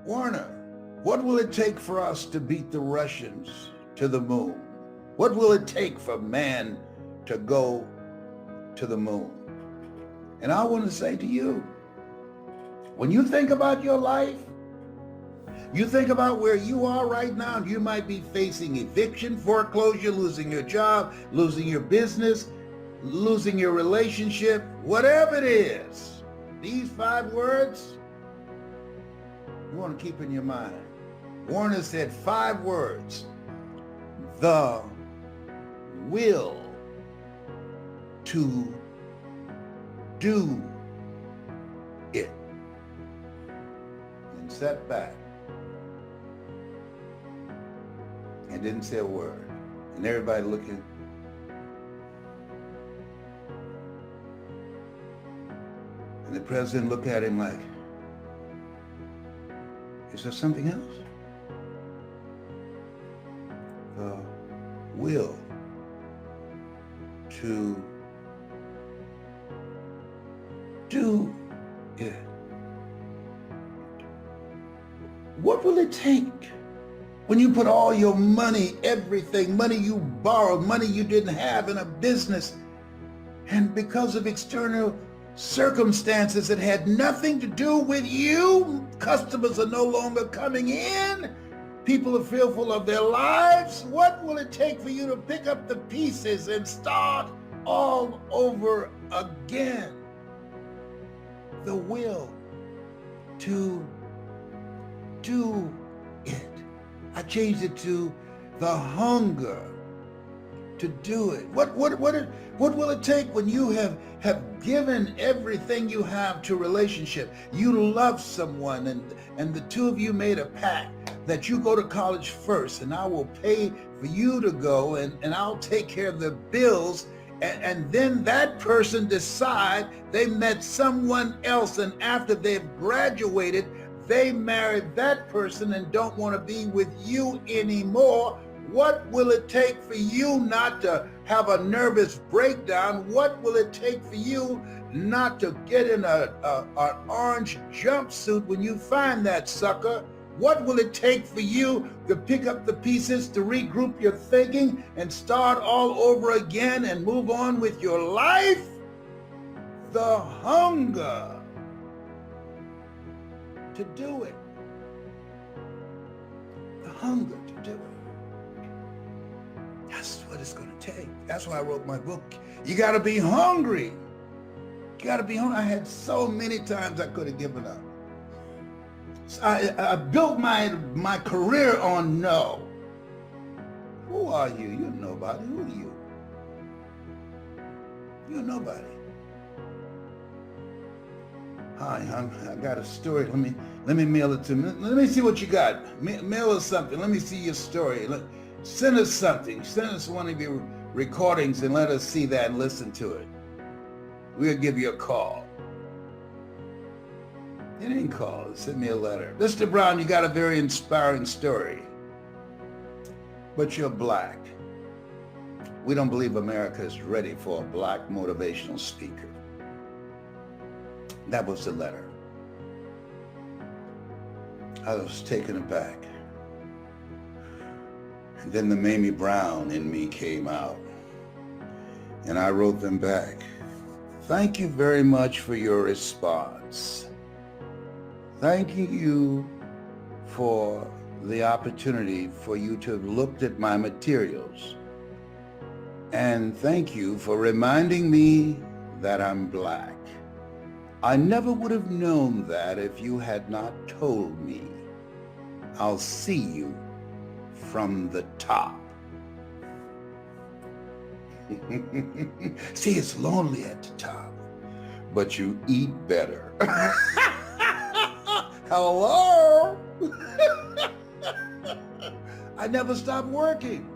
Warner, what will it take for us to beat the Russians to the moon? What will it take for man to go to the moon? And I want to say to you, when you think about your life, you think about where you are right now. You might be facing eviction, foreclosure, losing your job, losing your business, losing your relationship, whatever it is. These 5 words, you want to keep in your mind. Warner said 5 words: the will to do it. And sat back and didn't say a word. And everybody looking. And the president looked at him like, is there something else? The will to do it. What will it take when you put all your money, everything, money you borrowed, money you didn't have in a business, and because of external circumstances that had nothing to do with you, customers are no longer coming in, people are fearful of their lives? What will it take for you to pick up the pieces and start all over again? The will to do it. I changed it to the hunger to do it. What will it take when you have given everything you have to a relationship? You love someone and the two of you made a pact that you go to college first and I will pay for you to go and I'll take care of the bills. And then that person decide they met someone else, and after they've graduated, they married that person and don't want to be with you anymore. What will it take for you not to have a nervous breakdown? What will it take for you not to get in an orange jumpsuit when you find that sucker? What will it take for you to pick up the pieces, to regroup your thinking and start all over again and move on with your life? The hunger to do it. The hunger to do it. That's what it's going to take. That's why I wrote my book. You got to be hungry. You got to be hungry. I had so many times I could have given up. I built my career on no. Who are you? You're nobody. Who are you? You're nobody. Hi, I got a story. Let me mail it to me. Let me see what you got. Mail us something. Let me see your story. Send us something. Send us one of your recordings and let us see that and listen to it. We'll give you a call. It ain't call. Send me a letter. Mr. Brown, you got a very inspiring story, but you're black. We don't believe America is ready for a black motivational speaker. That was the letter. I was taken aback. And then the Mamie Brown in me came out. And I wrote them back. Thank you very much for your response. Thanking you for the opportunity for you to have looked at my materials. And thank you for reminding me that I'm black. I never would have known that if you had not told me. I'll see you from the top. See, it's lonely at the top, but you eat better. Hello? I never stopped working.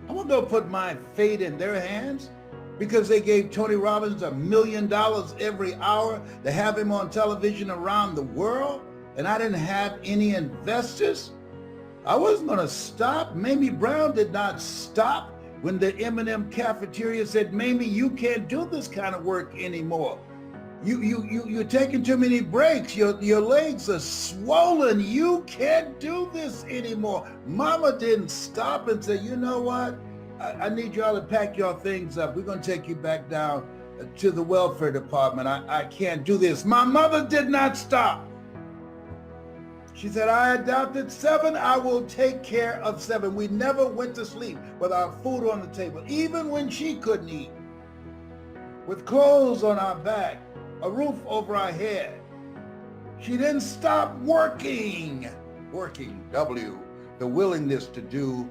I wasn't going to put my fate in their hands because they gave Tony Robbins $1 million every hour to have him on television around the world, and I didn't have any investors. I wasn't going to stop. Mamie Brown did not stop when the M&M cafeteria said, Mamie, you can't do this kind of work anymore. You're taking too many breaks. Your legs are swollen. You can't do this anymore. Mama didn't stop and say, you know what? I need y'all to pack your things up. We're going to take you back down to the welfare department. I can't do this. My mother did not stop. She said, I adopted 7. I will take care of 7. We never went to sleep without food on the table, even when she couldn't eat, with clothes on our back, a roof over our head. She didn't stop working. Working, W, the willingness to do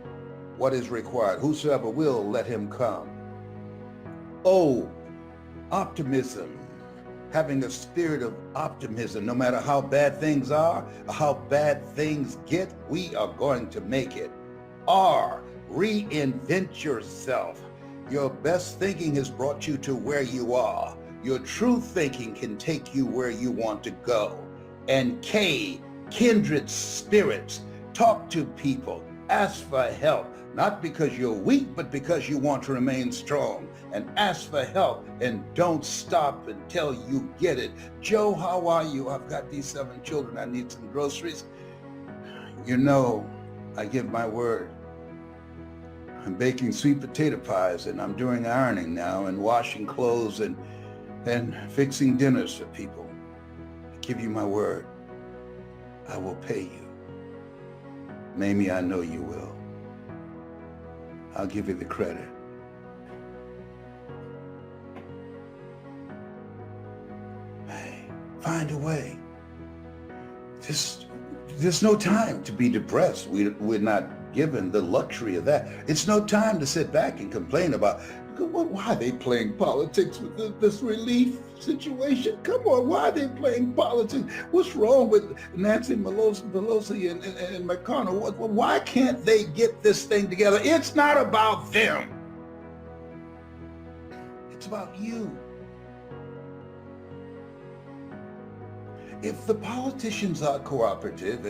what is required. Whosoever will, let him come. O, optimism. Having a spirit of optimism. No matter how bad things are or how bad things get, we are going to make it. R, reinvent yourself. Your best thinking has brought you to where you are. Your true thinking can take you where you want to go. And K, kindred spirits. Talk to people. Ask for help. Not because you're weak, but because you want to remain strong. And ask for help and don't stop until you get it. Joe, how are you? I've got these 7 children. I need some groceries. You know, I give my word. I'm baking sweet potato pies and I'm doing ironing now and washing clothes and fixing dinners for people. I give you my word. I will pay you. Mamie, I know you will. I'll give you the credit. Hey, find a way. There's no time to be depressed. We're not given the luxury of that. It's no time to sit back and complain about why are they playing politics with this relief situation? Come on, why are they playing politics? What's wrong with Nancy Pelosi and McConnell? Why can't they get this thing together? It's not about them. It's about you. If the politicians are cooperative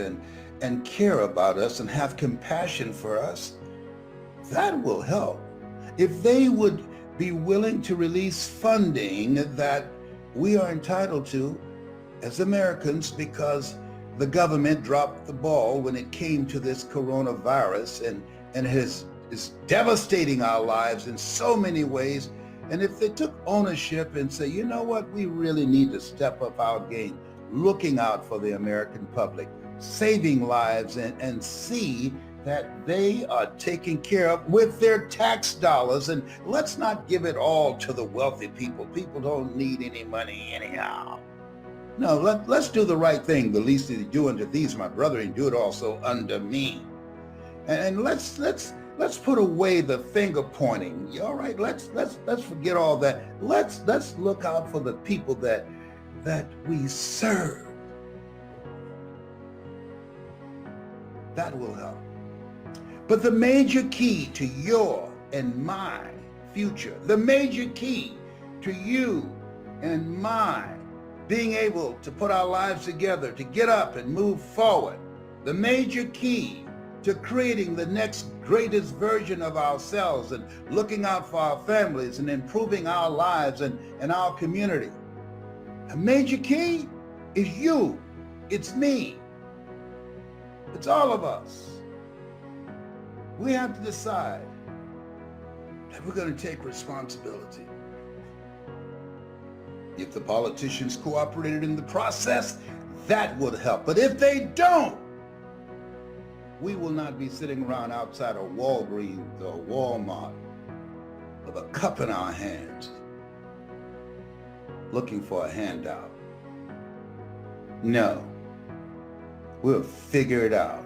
and care about us and have compassion for us, that will help. If they would be willing to release funding that we are entitled to as Americans because the government dropped the ball when it came to this coronavirus and it is devastating our lives in so many ways. And if they took ownership and say, you know what, we really need to step up our game, looking out for the American public, saving lives and see that they are taken care of with their tax dollars. And let's not give it all to the wealthy people. People don't need any money anyhow. No, let's do the right thing. The least that you do unto these, my brethren, do it also unto me. And let's put away the finger pointing. All right, let's forget all that. Let's look out for the people that we serve. That will help. But the major key to your and my future, the major key to you and my being able to put our lives together, to get up and move forward, the major key to creating the next greatest version of ourselves and looking out for our families and improving our lives and our community. A major key is you. It's me. It's all of us. We have to decide that we're going to take responsibility. If the politicians cooperated in the process, that would help. But if they don't, we will not be sitting around outside of Walgreens or Walmart with a cup in our hands, looking for a handout. No, we'll figure it out.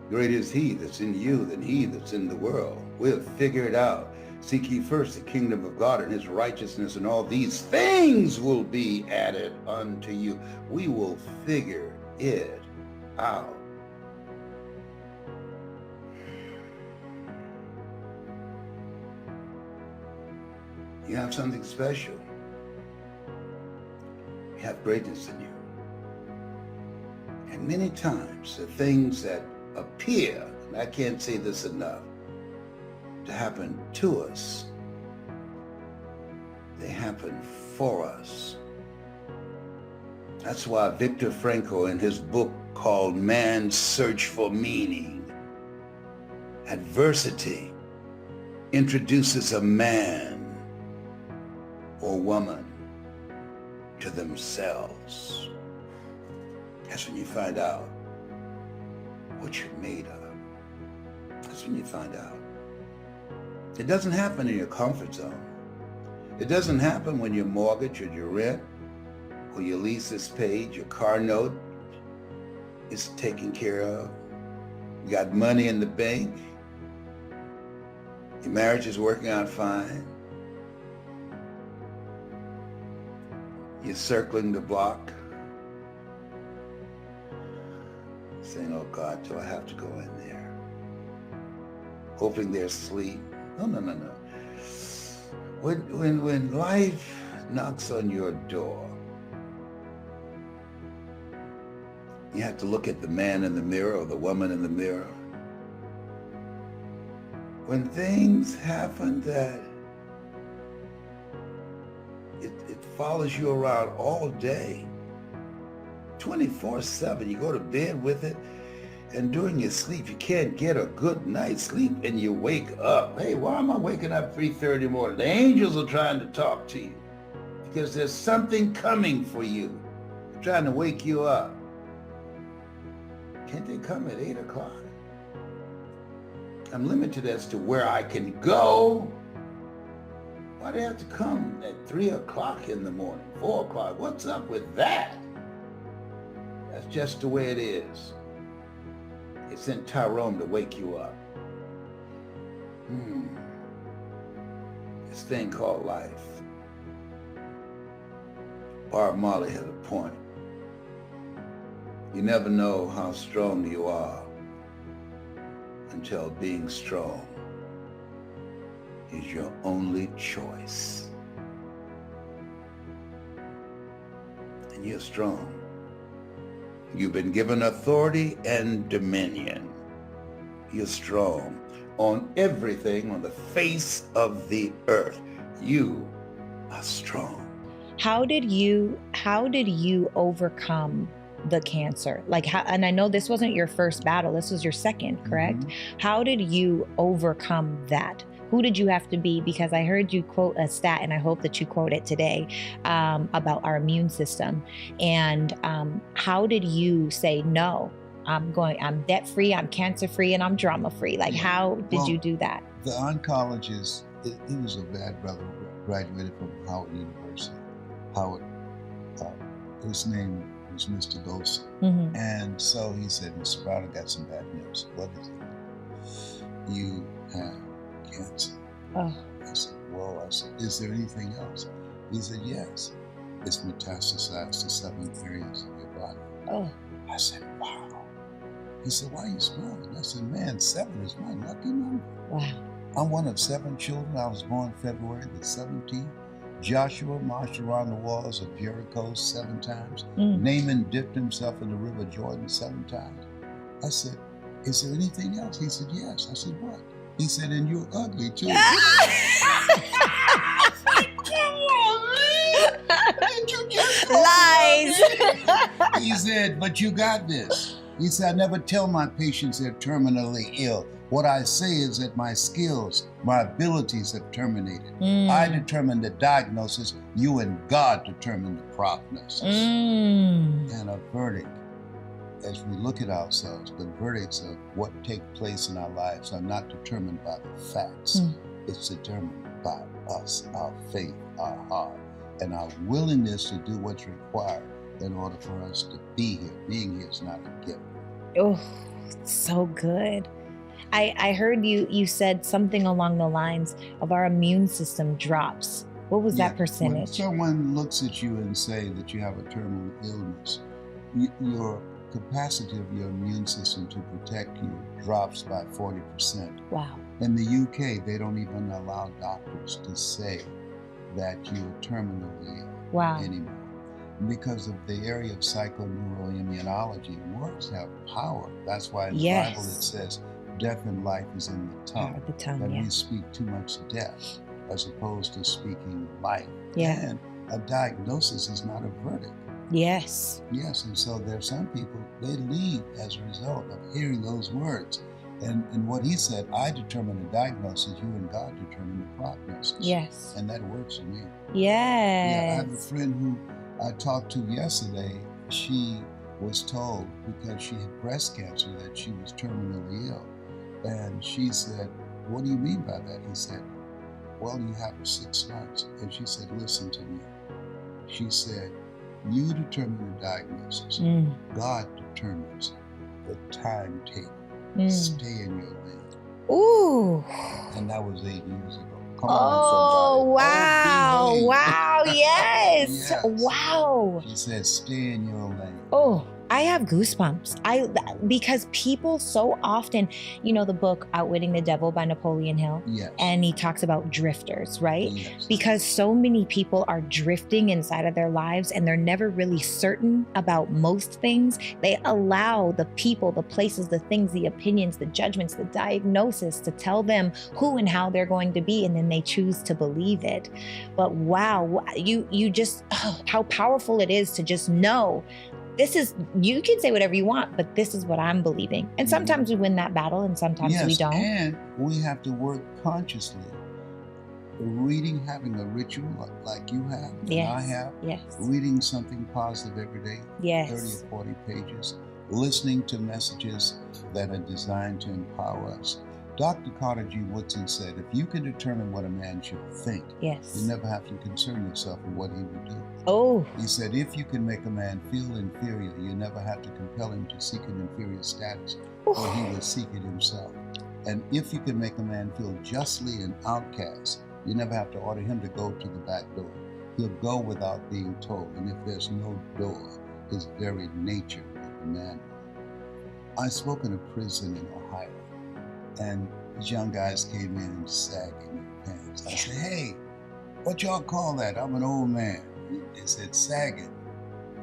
Greater is he that's in you than he that's in the world. We'll figure it out. Seek ye first the kingdom of God and his righteousness, and all these things will be added unto you. We will figure it out. You have something special. You have greatness in you. And many times the things that appear, and I can't say this enough, to happen to us, They happen for us. That's why Viktor Frankl, in his book called Man's Search for Meaning, adversity introduces a man or woman to themselves. That's when you find out what you're made of. That's when you find out. It doesn't happen in your comfort zone. It doesn't happen when your mortgage or your rent or your lease is paid, your car note is taken care of, you got money in the bank, your marriage is working out fine, you're circling the block, saying, oh God, do I have to go in there? Hoping they're asleep. No. When life knocks on your door, you have to look at the man in the mirror or the woman in the mirror. When things happen that it follows you around all day, 24/7, you go to bed with it, and during your sleep, you can't get a good night's sleep, and you wake up. Hey, why am I waking up 3:30 in the morning? The angels are trying to talk to you because there's something coming for you, trying to wake you up. Can't they come at 8 o'clock? I'm limited as to where I can go. Why do they have to come at 3 o'clock in the morning, 4 o'clock? What's up with that? That's just the way it is. It sent Tyrone to wake you up. This thing called life. Bob Marley had a point. You never know how strong you are until being strong is your only choice. And you're strong. You've been given authority and dominion. You're strong on everything on the face of the earth. You are strong. How did you overcome the cancer? And I know this wasn't your first battle, this was your second, correct? Mm-hmm. How did you overcome that? Who did you have to be? Because I heard you quote a stat, and I hope that you quote it today, about our immune system. And how did you say, no, I'm debt-free, I'm cancer-free, and I'm drama-free? How did you do that? The oncologist, he was a bad brother, graduated from Howard University. His name was Mr. Golson. Mm-hmm. And so he said, Mr. Brown, I got some bad news. What is it? You have cancer. Oh. I said, well, is there anything else? He said, yes. It's metastasized to 7 areas of your body. Oh. I said, wow. He said, why are you smiling? I said, man, 7 is my lucky number. Wow. I'm one of 7 children. I was born February the 17th. Joshua marched around the walls of Jericho 7 times. Naaman dipped himself in the river Jordan 7 times. I said, is there anything else? He said, yes. I said, what? He said, and you're ugly too. Come on, man. Did you just lies? He said, but you got this. He said, I never tell my patients they're terminally ill. What I say is that my skills, my abilities have terminated. I determine the diagnosis, you and God determine the prognosis. And a verdict, as we look at ourselves, the verdicts of what take place in our lives are not determined by the facts. It's determined by us, our faith, our heart, and our willingness to do what's required in order for us to be here. Being here is not a gift. Oh, so good. I heard you said something along the lines of our immune system drops. What was that percentage? When someone looks at you and say that you have a terminal illness, your capacity of your immune system to protect you drops by 40%. Wow. In the UK, they don't even allow doctors to say that you're terminally ill anymore. Because of the area of psychoneuroimmunology, words have power. That's why in the Bible it says, death and life is in the tongue. That we speak too much death as opposed to speaking life. Yeah. And a diagnosis is not a verdict. Yes. Yes, and so there are some people, they leave as a result of hearing those words. And what he said, I determine the diagnosis, you and God determine the prognosis. Yes. And that works for me. Yes. Yeah, I have a friend who I talked to yesterday. She was told, because she had breast cancer, that she was terminally ill. And she said, what do you mean by that? He said, well, you have 6 months. And she said, listen to me. She said, you determine the diagnosis. God determines the timetable. Stay in your lane. Ooh. And that was 8 years ago. Come on, somebody. Wow. Oh, wow. Yes. Yes. Wow. She said, stay in your lane. Oh, I have goosebumps. Because people so often, you know, the book Outwitting the Devil by Napoleon Hill. Yes. And he talks about drifters, right? Yes. Because so many people are drifting inside of their lives and they're never really certain about most things. They allow the people, the places, the things, the opinions, the judgments, the diagnosis to tell them who and how they're going to be, and then they choose to believe it. But wow, you just, how powerful it is to just know this is, you can say whatever you want, but this is what I'm believing. And sometimes we win that battle and sometimes we don't. And we have to work consciously. Reading, having a ritual like you have, and I have. Yes. Reading something positive every day, yes. 30 or 40 pages. Listening to messages that are designed to empower us. Dr. Carter G. Woodson said, if you can determine what a man should think, yes. you never have to concern yourself with what he will do. Oh. He said, if you can make a man feel inferior, you never have to compel him to seek an inferior status, or he will seek it himself. And if you can make a man feel justly an outcast, you never have to order him to go to the back door. He'll go without being told. And if there's no door, his very nature will demand one. I spoke in a prison in Ohio, and these young guys came in sagging their pants. I said, hey, what y'all call that? I'm an old man. They said sagging.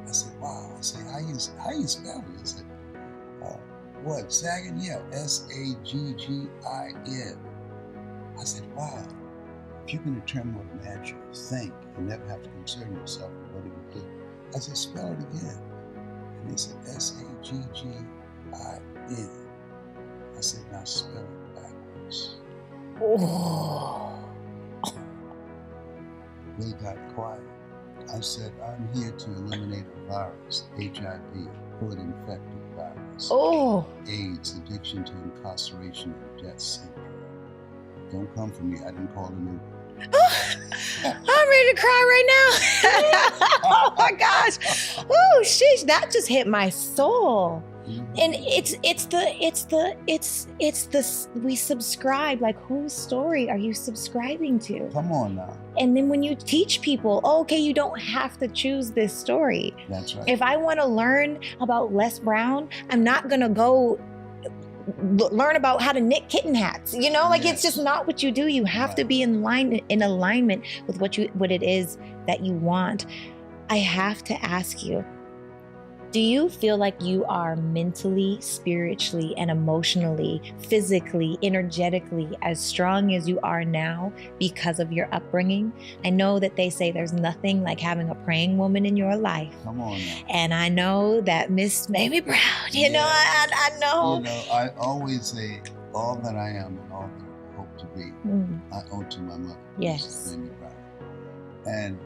I said, wow. I said, how you spell it? They said, what, sagging? Yeah, Saggin. I said, wow. If you can determine what a man should think, you never have to concern yourself with what he would do. I said, spell it again. And they said, Saggin. I said, now spell it backwards. Oh. They got quiet. I said, I'm here to eliminate a virus, HIV, blood-infected virus, oh. AIDS, addiction to incarceration, and death syndrome. Don't come for me. I didn't call an Uber. I'm ready to cry right now. Oh my gosh. Oh, sheesh, that just hit my soul. And we subscribe, like, whose story are you subscribing to? Come on now. And then when you teach people, okay, you don't have to choose this story. That's right. If I want to learn about Les Brown, I'm not going to go learn about how to knit kitten hats, you know, like, it's just not what you do. You have to be in alignment with what it is that you want. I have to ask you, do you feel like you are mentally, spiritually, and emotionally, physically, energetically as strong as you are now because of your upbringing? I know that they say there's nothing like having a praying woman in your life. Come on now. And I know that Miss Mamie Brown, you know, I know. You know, I always say all that I am and all that I hope to be, I owe to my mother, yes. Mamie Brown. And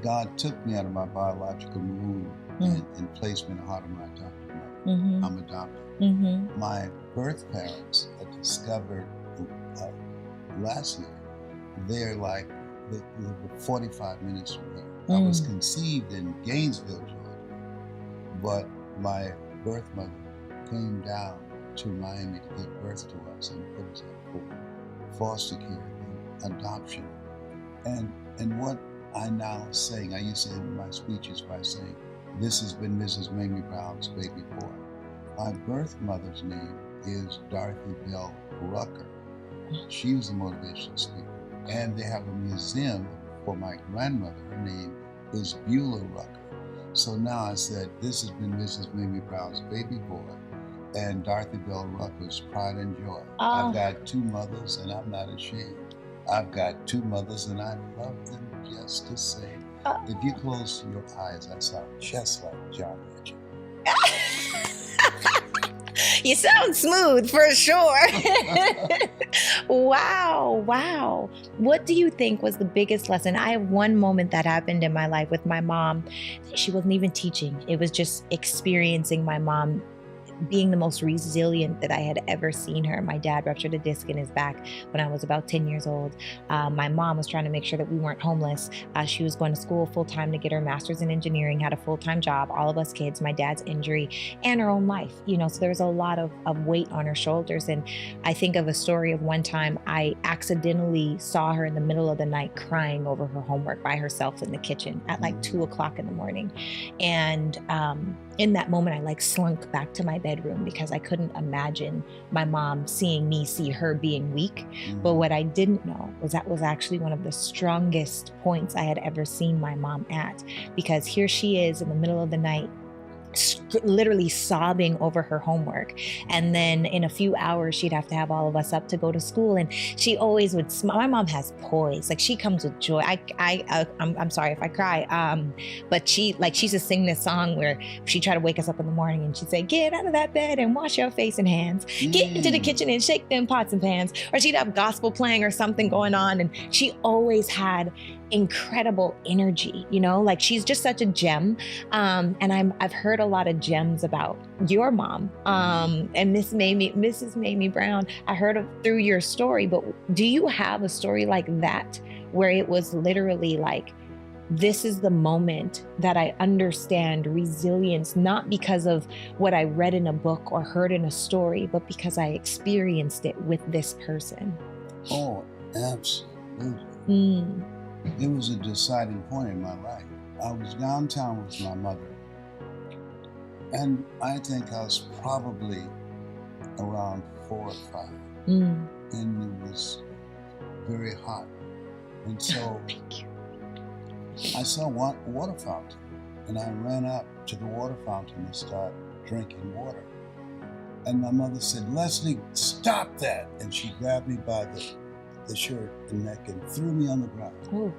God took me out of my biological womb and placed me in the heart of my adopted mother. I'm adopted. My birth parents are discovered last year. They're like, they were 45 minutes from here. I was conceived in Gainesville, Georgia, but my birth mother came down to Miami to give birth to us and put us up for foster care and adoption. And what I now saying, I used to end my speeches by saying, this has been Mrs. Mamie Brown's baby boy. My birth mother's name is Dorothy Bell Rucker. She was the motivational speaker. And they have a museum for my grandmother. Her name is Beulah Rucker. So now I said, this has been Mrs. Mamie Brown's baby boy and Dorothy Bell Rucker's pride and joy. I've got 2 mothers and I'm not ashamed. I've got two mothers and I love them just the same. If you close your eyes, I sound just like John Legend. You sound smooth for sure. Wow. What do you think was the biggest lesson? I have one moment that happened in my life with my mom. She wasn't even teaching. It was just experiencing my mom being the most resilient that I had ever seen her. My dad ruptured a disc in his back when I was about 10 years old. My mom was trying to make sure that we weren't homeless. She was going to school full time to get her master's in engineering, had a full-time job, all of us kids, my dad's injury, and her own life. So there was a lot of weight on her shoulders. And I think of a story of one time I accidentally saw her in the middle of the night crying over her homework by herself in the kitchen at like 2 o'clock in the morning. And in that moment, I slunk back to my bedroom because I couldn't imagine my mom seeing me see her being weak. But what I didn't know was that was actually one of the strongest points I had ever seen my mom at, because here she is in the middle of the night, literally sobbing over her homework. And then in a few hours, she'd have to have all of us up to go to school. And she always would smile. My mom has poise. She comes with joy. I'm sorry if I cry. But she used to sing this song where she tried to wake us up in the morning and she'd say, get out of that bed and wash your face and hands. Get into the kitchen and shake them pots and pans. Or she'd have gospel playing or something going on. And she always had incredible energy, she's just such a gem. And I've heard a lot of gems about your mom, and Mrs. Mamie Brown. I heard through your story, but do you have a story like that where it was literally this is the moment that I understand resilience, not because of what I read in a book or heard in a story, but because I experienced it with this person? Oh, absolutely. It was a deciding point in my life. I was downtown with my mother, and I think I was probably around 4 or 5, and it was very hot. And so I saw one water fountain, and I ran up to the water fountain and started drinking water. And my mother said, Leslie, stop that. And she grabbed me by the shirt and neck and threw me on the ground. Oh.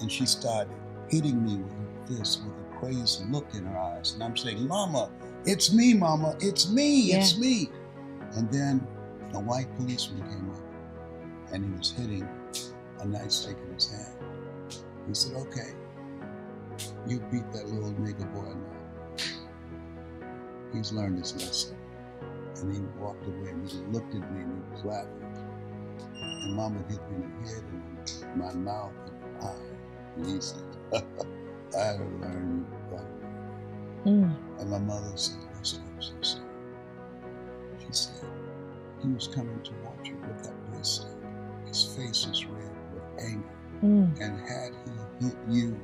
And she started hitting me with her fist with a crazy look in her eyes. And I'm saying, Mama, it's me, Mama, it's me, it's me. And then a white policeman came up and he was hitting a nightstick in his hand. He said, okay, you beat that little nigger boy now. He's learned his lesson. And he walked away and he looked at me and he was laughing. And Mama hit me in the head and my mouth and eye. And he said, I had to learn you better. And my mother said, listen, I'm so sorry. She said, he was coming towards you with that blister. His face was red with anger. And had he hit you,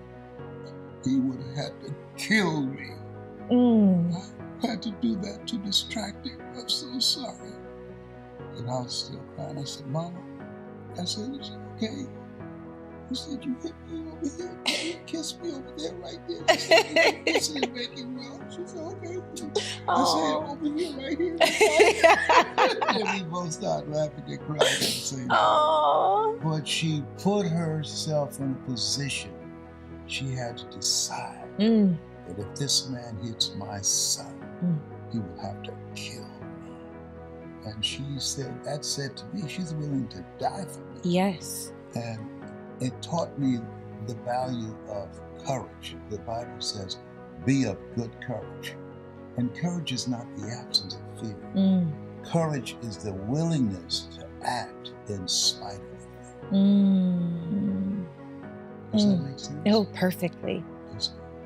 he would have had to kill me. I had to do that to distract him. I'm so sorry. And I was still crying. I said, Mama, I said, it's okay. He said, you hit me over here. You kissed me over there, right there. She said, you kissing and making well. She said, okay. I said, over here, right here. And we both started laughing and crying at the same time. But she put herself in a position. She had to decide that if this man hits my son, he will have to kill me. And she said, that said to me, she's willing to die for me. Yes. And it taught me the value of courage. The Bible says, be of good courage. And courage is not the absence of fear. Courage is the willingness to act in spite of fear. Does that make sense? Oh, perfectly.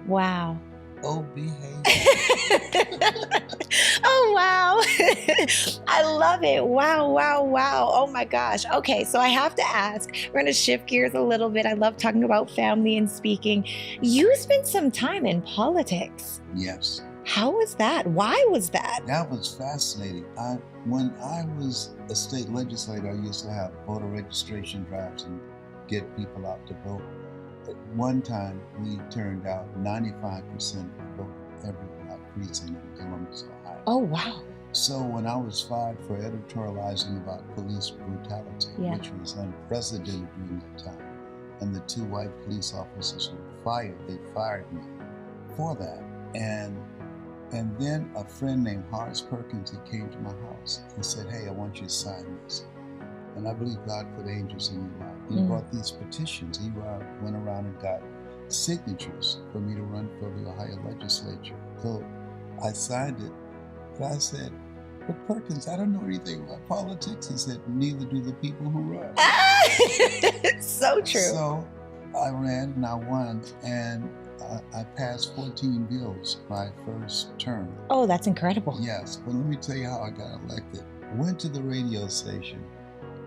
Wow. Oh, behave. Oh, wow. I love it. Wow. Oh my gosh. Okay, so I have to ask, we're going to shift gears a little bit. I love talking about family and speaking. You spent some time in politics. Yes. How was that? Why was that? That was fascinating. When I was a state legislator, I used to have voter registration drives and get people out to vote. At one time, we turned out 95% of the vote every black precinct in Columbus, Ohio. Oh, wow. So when I was fired for editorializing about police brutality, which was unprecedented during that time, and the 2 white police officers were fired, they fired me for that. And then a friend named Horace Perkins, he came to my house. He said, hey, I want you to sign this. And I believe God put angels in your life. He brought these petitions. He went around and got signatures for me to run for the Ohio legislature. So I signed it, but I said, but Perkins, I don't know anything about politics. He said, neither do the people who run. So true. So I ran and I won, and I passed 14 bills my first term. Oh, that's incredible. Yes, but let me tell you how I got elected. Went to the radio station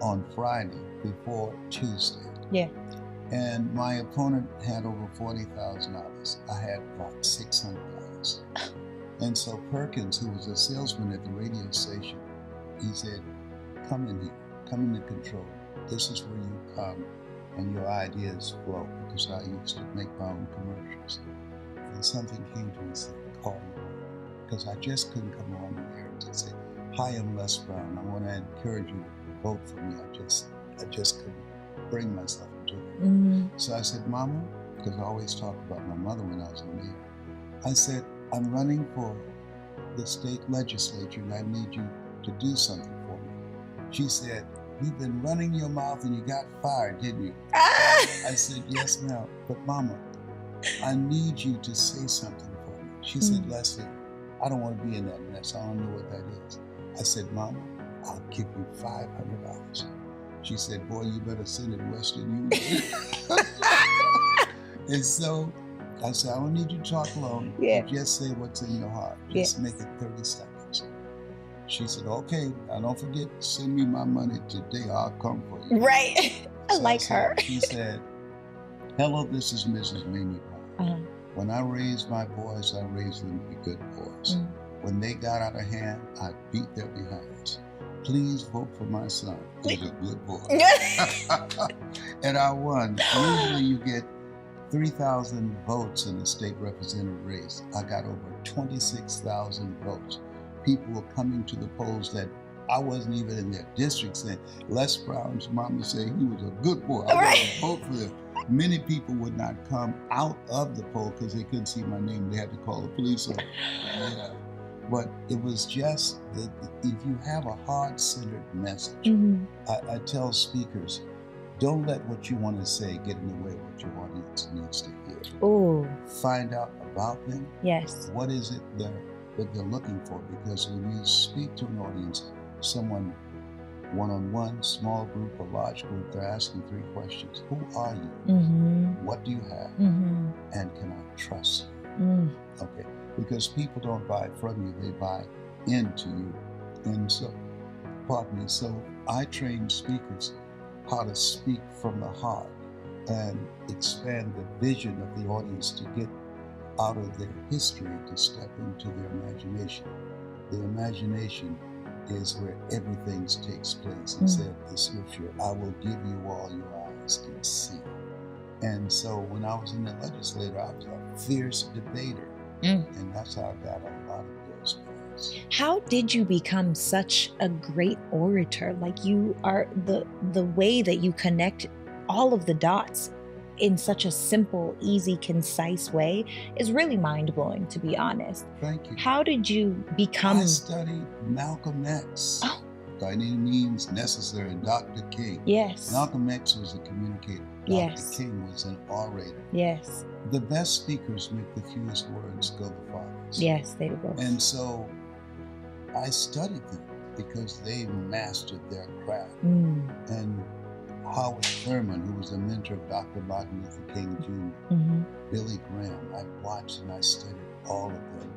on Friday before Tuesday. Yeah. And my opponent had over $40,000. I had about $600. And so Perkins, who was a salesman at the radio station, he said, come in here, come into control. This is where you come and your ideas flow, because I used to make my own commercials. And something came to me and said, call me. Because I just couldn't come on the air and just say, hi, I'm Les Brown. I want to encourage you to vote for me. I just couldn't bring myself to it. So I said, Mama, because I always talked about my mother when I was on the air. I said, I'm running for the state legislature and I need you to do something for me. She said, you've been running your mouth and you got fired, didn't you? I said, yes, ma'am. But Mama, I need you to say something for me. She said, Leslie, I don't want to be in that mess. I don't know what that is. I said, Mama, I'll give you $500. She said, boy, you better send it Western Union. And so I said, I don't need you to talk long. Yeah. Just say what's in your heart. Just make it 30 seconds. She said, okay, now don't forget, send me my money today. I'll come for you. Right. So I said, her. She said, hello, this is Mrs. Mamie Brown. When I raised my boys, I raised them to be good boys. When they got out of hand, I beat their behinds. Please vote for my son. He's a good boy. And I won. Usually you get 3,000 votes in a state representative race. I got over 26,000 votes. People were coming to the polls that I wasn't even in their district saying, Les Brown's mama said he was a good boy. I want to vote for him. Many people would not come out of the poll because they couldn't see my name. They had to call the police. But it was just that if you have a heart-centered message, I tell speakers, don't let what you want to say get in the way of what your audience needs to hear. Oh. Find out about them. Yes. What is it that they're looking for? Because when you speak to an audience, someone one-on-one, small group, or large group, they're asking 3 questions. Who are you? What do you have? And can I trust you? Okay. Because people don't buy from you, they buy into you. And so, pardon me, so I train speakers how to speak from the heart and expand the vision of the audience to get out of their history to step into their imagination. The imagination is where everything takes place. It said the scripture, I will give you all your eyes can see. And so when I was in the legislature, I was a fierce debater. And that's how I got a lot of bills passed. How did you become such a great orator? Like, you are the way that you connect all of the dots in such a simple, easy, concise way is really mind-blowing, to be honest. Thank you. How did you become? I studied Malcolm X. By any means necessary, and Dr. King. Yes. Malcolm X was a communicator. Dr. King was an orator. Yes. The best speakers make the fewest words go the farthest. Yes, they do. And so I studied them because they mastered their craft. And Howard Thurman, who was a mentor of Dr. Martin Luther King Jr., Billy Graham, I watched and I studied all of them.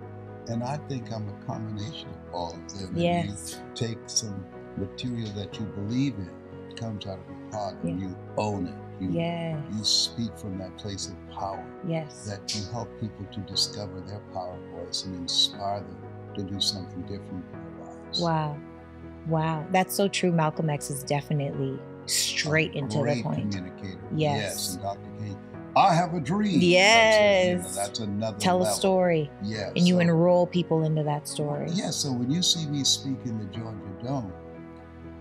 And I think I'm a combination of all of them. Yes. And you take some material that you believe in, it comes out of your heart, and you own it. You speak from that place of power. Yes. That you help people to discover their power voice and inspire them to do something different in their lives. Wow. Wow. That's so true. Malcolm X is definitely straight into the point. Great communicator. Yes. And Dr. King, I have a dream. Yes. That's another Tell level. a story. Yeah. And you enroll people into that story. Yeah, so when you see me speak in the Georgia Dome,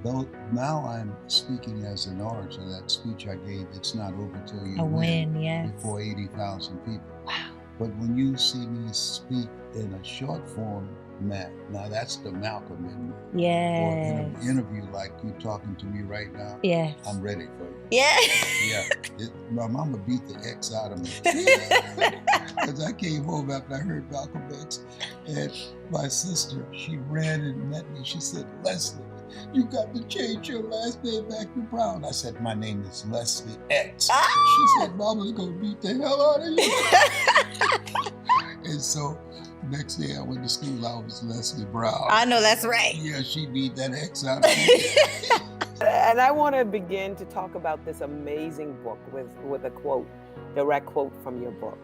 though now I'm speaking as an orator, that speech I gave, it's not over till you win, yes. before 80,000 people. Wow. But when you see me speak in a short form, now that's the Malcolm in me. Yes. Or in an interview like you talking to me right now. Yes. I'm ready for you. Yeah. Yeah. My mama beat the X out of me. Because I came home after I heard Malcolm X, and my sister, she ran and met me. She said, Leslie, you got to change your last name back to Brown. I said, my name is Leslie X. She said, Mama's going to beat the hell out of you. And so next day I went to school, I was Leslie Brown. I know that's right. Yeah, she beat that X out of me. And I want to begin to talk about this amazing book with a quote, direct quote from your book.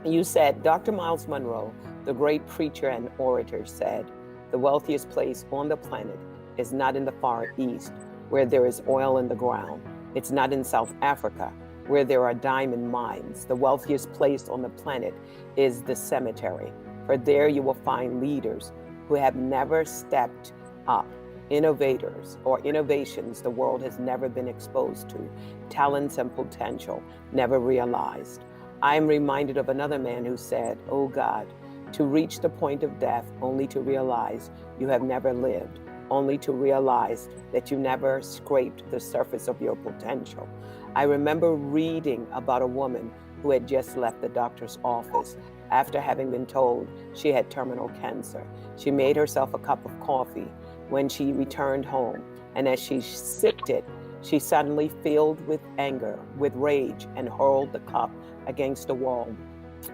You said, Dr. Miles Monroe, the great preacher and orator, said, the wealthiest place on the planet is not in the Far East, where there is oil in the ground. It's not in South Africa, where there are diamond mines. The wealthiest place on the planet is the cemetery, for there you will find leaders who have never stepped up, innovators or innovations the world has never been exposed to, talents and potential never realized. I am reminded of another man who said, oh God, to reach the point of death only to realize you have never lived, only to realize that you never scraped the surface of your potential. I remember reading about a woman who had just left the doctor's office after having been told she had terminal cancer. She made herself a cup of coffee when she returned home, and as she sipped it, she suddenly filled with anger, with rage, and hurled the cup against the wall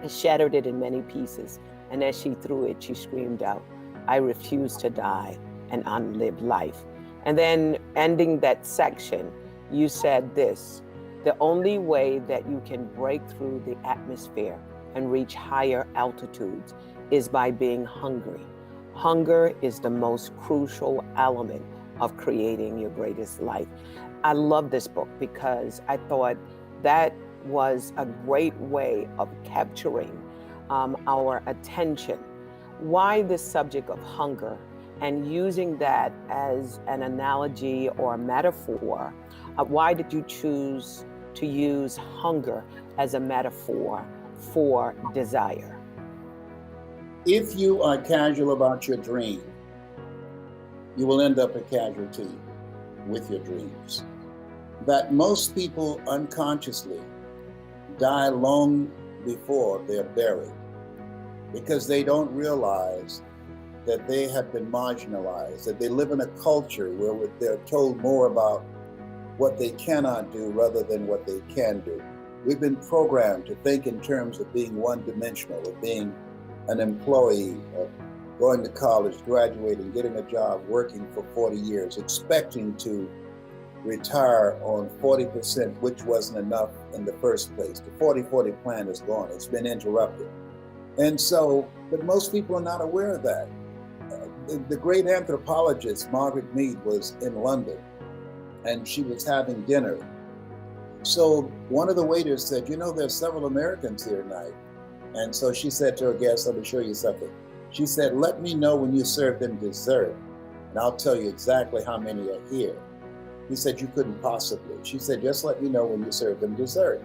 and shattered it in many pieces. And as she threw it, she screamed out, I refuse to die an unlived life. And then ending that section, you said this, the only way that you can break through the atmosphere and reach higher altitudes is by being hungry. Hunger is the most crucial element of creating your greatest life. I love this book because I thought that was a great way of capturing our attention. Why this subject of hunger and using that as an analogy or a metaphor? Why did you choose to use hunger as a metaphor for desire? If you are casual about your dream, you will end up a casualty with your dreams. That most people unconsciously die long before they're buried because they don't realize that they have been marginalized, that they live in a culture where they're told more about what they cannot do rather than what they can do. We've been programmed to think in terms of being one-dimensional, of being an employee, of going to college, graduating, getting a job, working for 40 years, expecting to retire on 40%, which wasn't enough in the first place. The 40-40 plan is gone. It's been interrupted. And so, but most people are not aware of that. The great anthropologist, Margaret Mead, was in London, and she was having dinner. So one of the waiters said, you know, there's several Americans here tonight. And so she said to her guest, let me show you something. She said, let me know when you serve them dessert, and I'll tell you exactly how many are here. He said, you couldn't possibly. She said, just let me know when you serve them dessert.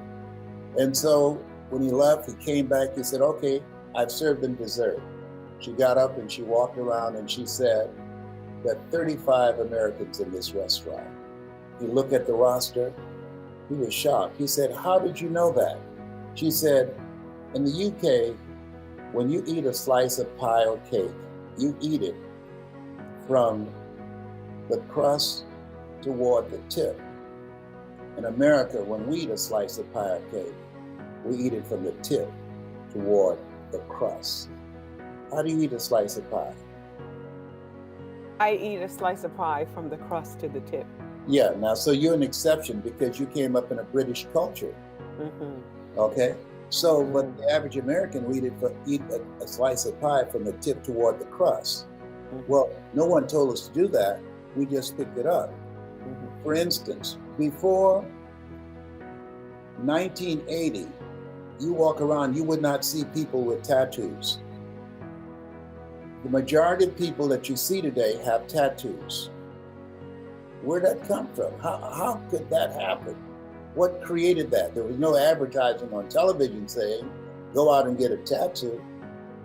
And so when he left, he came back, he said, okay, I've served them dessert. She got up and she walked around and she said, there are 35 Americans in this restaurant. He looked at the roster, he was shocked. He said, how did you know that? She said, in the UK, when you eat a slice of pie or cake, you eat it from the crust toward the tip. In America, when we eat a slice of pie or cake, we eat it from the tip toward the crust. How do you eat a slice of pie? I eat a slice of pie from the crust to the tip. Yeah, now, so you're an exception because you came up in a British culture. Mm-hmm. Okay? So, but the average American would eat a slice of pie from the tip toward the crust. Mm-hmm. Well, no one told us to do that. We just picked it up. Mm-hmm. For instance, before 1980, you walk around, you would not see people with tattoos. The majority of people that you see today have tattoos. Where'd that come from? How could that happen? What created that? There was no advertising on television saying, go out and get a tattoo.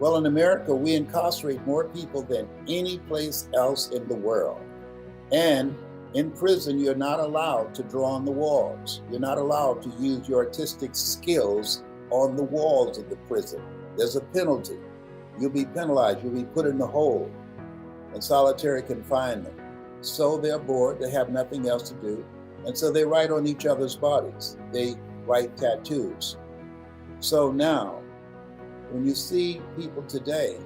Well, in America, we incarcerate more people than any place else in the world. And in prison, you're not allowed to draw on the walls. You're not allowed to use your artistic skills on the walls of the prison. There's a penalty. You'll be penalized. You'll be put in the hole in solitary confinement. So they're bored. They have nothing else to do. And so they write on each other's bodies. They write tattoos. So now, when you see people today,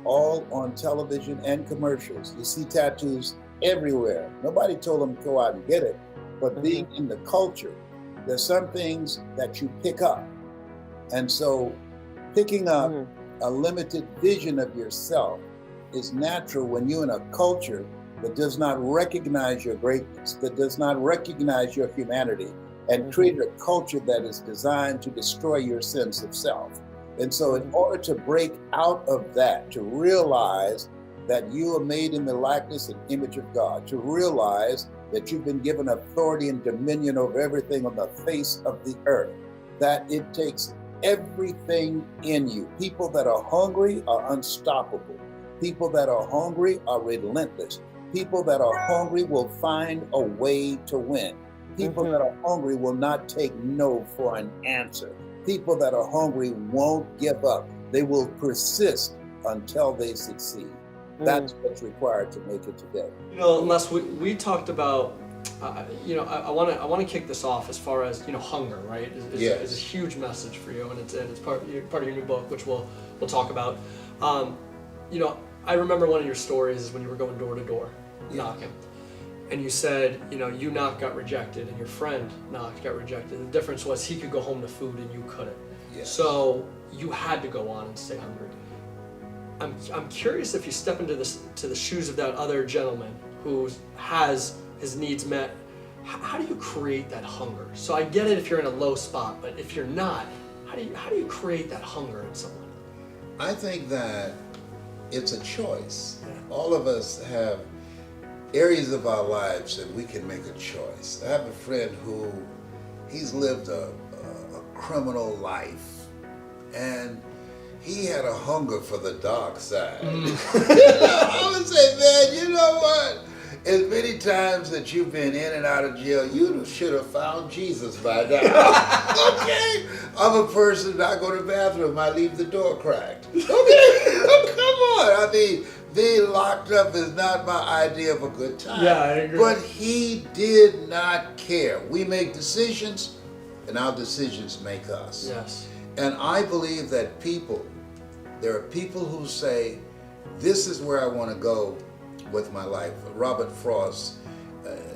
all on television and commercials, you see tattoos everywhere. Nobody told them to go out and get it, but being in the culture, there's some things that you pick up. And so picking up a limited vision of yourself is natural when you're in a culture that does not recognize your greatness, that does not recognize your humanity, and create a culture that is designed to destroy your sense of self. And so in order to break out of that, to realize that you are made in the likeness and image of God, to realize that you've been given authority and dominion over everything on the face of the earth, that it takes everything in you. People that are hungry are unstoppable. People that are hungry are relentless. People that are hungry will find a way to win. People that are hungry will not take no for an answer. People that are hungry won't give up. They will persist until they succeed. That's what's required to make it today. You know, Les, we talked about, you know, I want to kick this off as far as, you know, hunger, right? Is a huge message for you, and it's part of your new book, which we'll talk about. You know, I remember one of your stories is when you were going door to door, knocking, and you said, you know, you knocked, got rejected, and your friend knocked, got rejected. The difference was he could go home to food and you couldn't. Yes. So you had to go on and stay hungry. I'm curious if you step into the shoes of that other gentleman who has his needs met. How do you create that hunger? So I get it if you're in a low spot, but if you're not, how do you create that hunger in someone? I think that it's a choice. All of us have areas of our lives that we can make a choice. I have a friend who he's lived a criminal life, and he had a hunger for the dark side. You know, I would say, man, you know what? As many times that you've been in and out of jail, you should have found Jesus by now. Okay? I'm a person, I go to the bathroom, I leave the door cracked. Okay? Come on. I mean, being locked up is not my idea of a good time. Yeah, I agree. But he did not care. We make decisions, and our decisions make us. Yes. And I believe that there are people who say, this is where I want to go with my life. Robert Frost,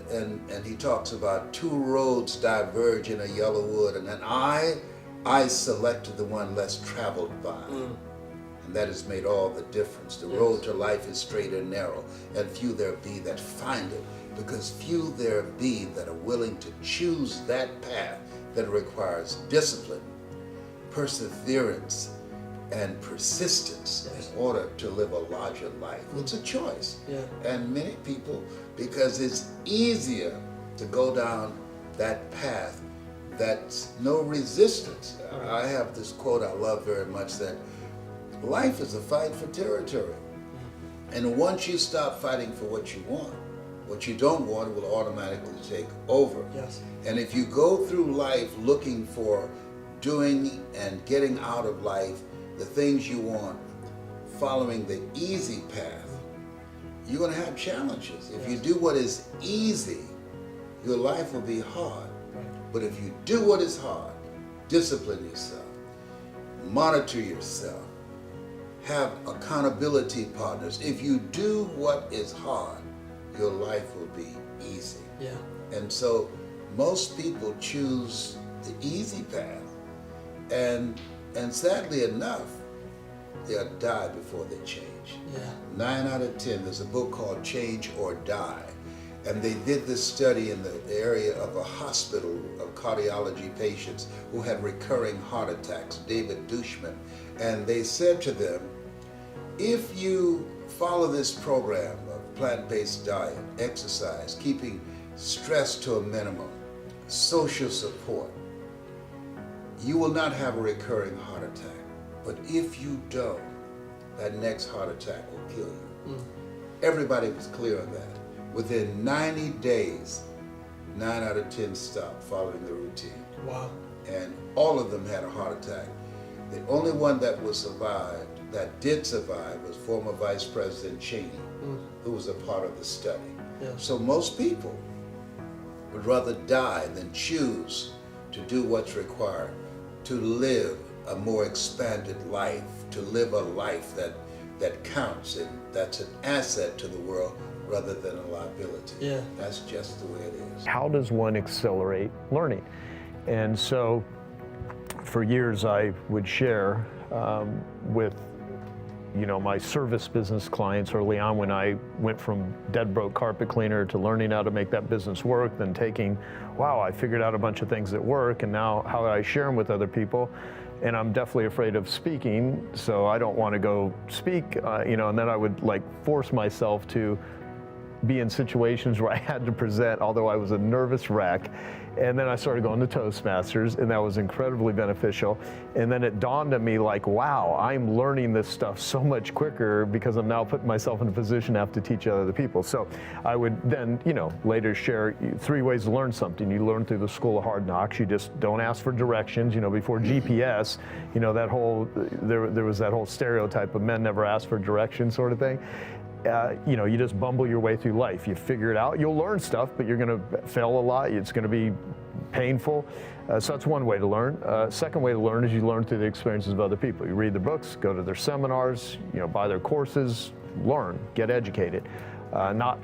and he talks about two roads diverge in a yellow wood, and then I selected the one less traveled by. And that has made all the difference. The road to life is straight and narrow, and few there be that find it, because few there be that are willing to choose that path that requires discipline, perseverance, and persistence in order to live a larger life. It's a choice. And many people, because it's easier to go down that path, that's no resistance. I have this quote I love very much, that life is a fight for territory. And once you stop fighting for what you want, what you don't want will automatically take over. Yes. And if you go through life looking for doing and getting out of life the things you want, following the easy path, you're going to have challenges. If you do what is easy, your life will be hard. But if you do what is hard, discipline yourself, monitor yourself, have accountability partners. If you do what is hard, your life will be easy. And so most people choose the easy path, and sadly enough, they'll die before they change. 9 out of 10, there's a book called Change or Die. And they did this study in the area of a hospital of cardiology patients who had recurring heart attacks, David Dushman. And they said to them, if you follow this program of plant-based diet, exercise, keeping stress to a minimum, social support, you will not have a recurring heart attack. But if you don't, that next heart attack will kill you. Everybody was clear on that. Within 90 days, 9 out of 10 stopped following the routine. Wow. And all of them had a heart attack. The only one that did survive, was former Vice President Cheney, who was a part of the study. Yeah. So most people would rather die than choose to do what's required, to live a more expanded life, to live a life that counts, and that's an asset to the world rather than a liability. Yeah. That's just the way it is. How does one accelerate learning? And so for years I would share with my service business clients early on, when I went from dead broke carpet cleaner to learning how to make that business work, then taking, wow, I figured out a bunch of things that work, and now how do I share them with other people? And I'm definitely afraid of speaking, so I don't want to go speak, and then I would force myself to be in situations where I had to present, although I was a nervous wreck. And then I started going to Toastmasters, and that was incredibly beneficial. And then it dawned on me wow, I'm learning this stuff so much quicker because I'm now putting myself in a position to have to teach other people. So I would then, later share 3 ways to learn something. You learn through the School of Hard Knocks. You just don't ask for directions. Before GPS, there was that whole stereotype of men never ask for directions sort of thing. You just bumble your way through life. You figure it out. You'll learn stuff, but you're going to fail a lot. It's going to be painful. So that's one way to learn. Second way to learn is you learn through the experiences of other people. You read their books, go to their seminars, buy their courses, learn, get educated. Not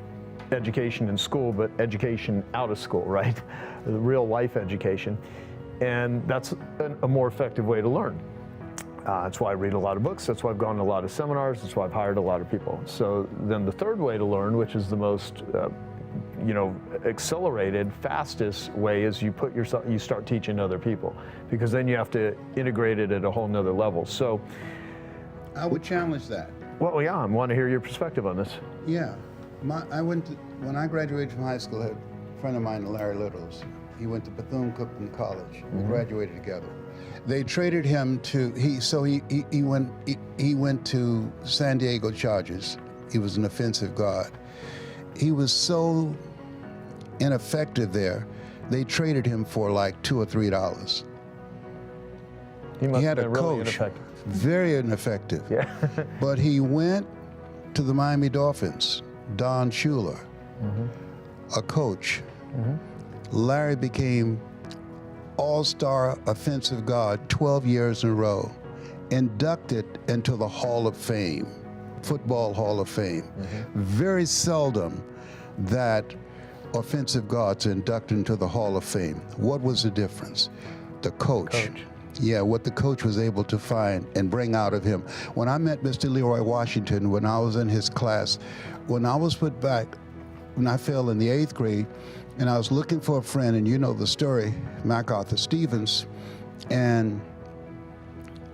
education in school, but education out of school, right? The real life education. And that's a more effective way to learn. That's why I read a lot of books. That's why I've gone to a lot of seminars. That's why I've hired a lot of people. So then the third way to learn, which is the most, accelerated, fastest way, is you start teaching other people, because then you have to integrate it at a whole nother level. So I would challenge that. Well, yeah, I want to hear your perspective on this. Yeah, when I graduated from high school, I had a friend of mine, Larry Littles. He went to Bethune-Cookman College. We graduated together. They traded him to he went to San Diego Chargers. He was an offensive guard. He was so ineffective there. They traded him for $2 or $3. He had a really coach, ineffective. very ineffective. Yeah. But he went to the Miami Dolphins. Don Shula, a coach. Larry became all-star offensive guard 12 years in a row, inducted into the Hall of Fame, Football Hall of Fame. Very seldom that offensive guards are inducted into the Hall of Fame. What was the difference? The coach. Yeah, what the coach was able to find and bring out of him. When I met Mr. Leroy Washington, when I was in his class, when I was put back, when I fell in the 8th grade, and I was looking for a friend, and you know the story, MacArthur Stevens, and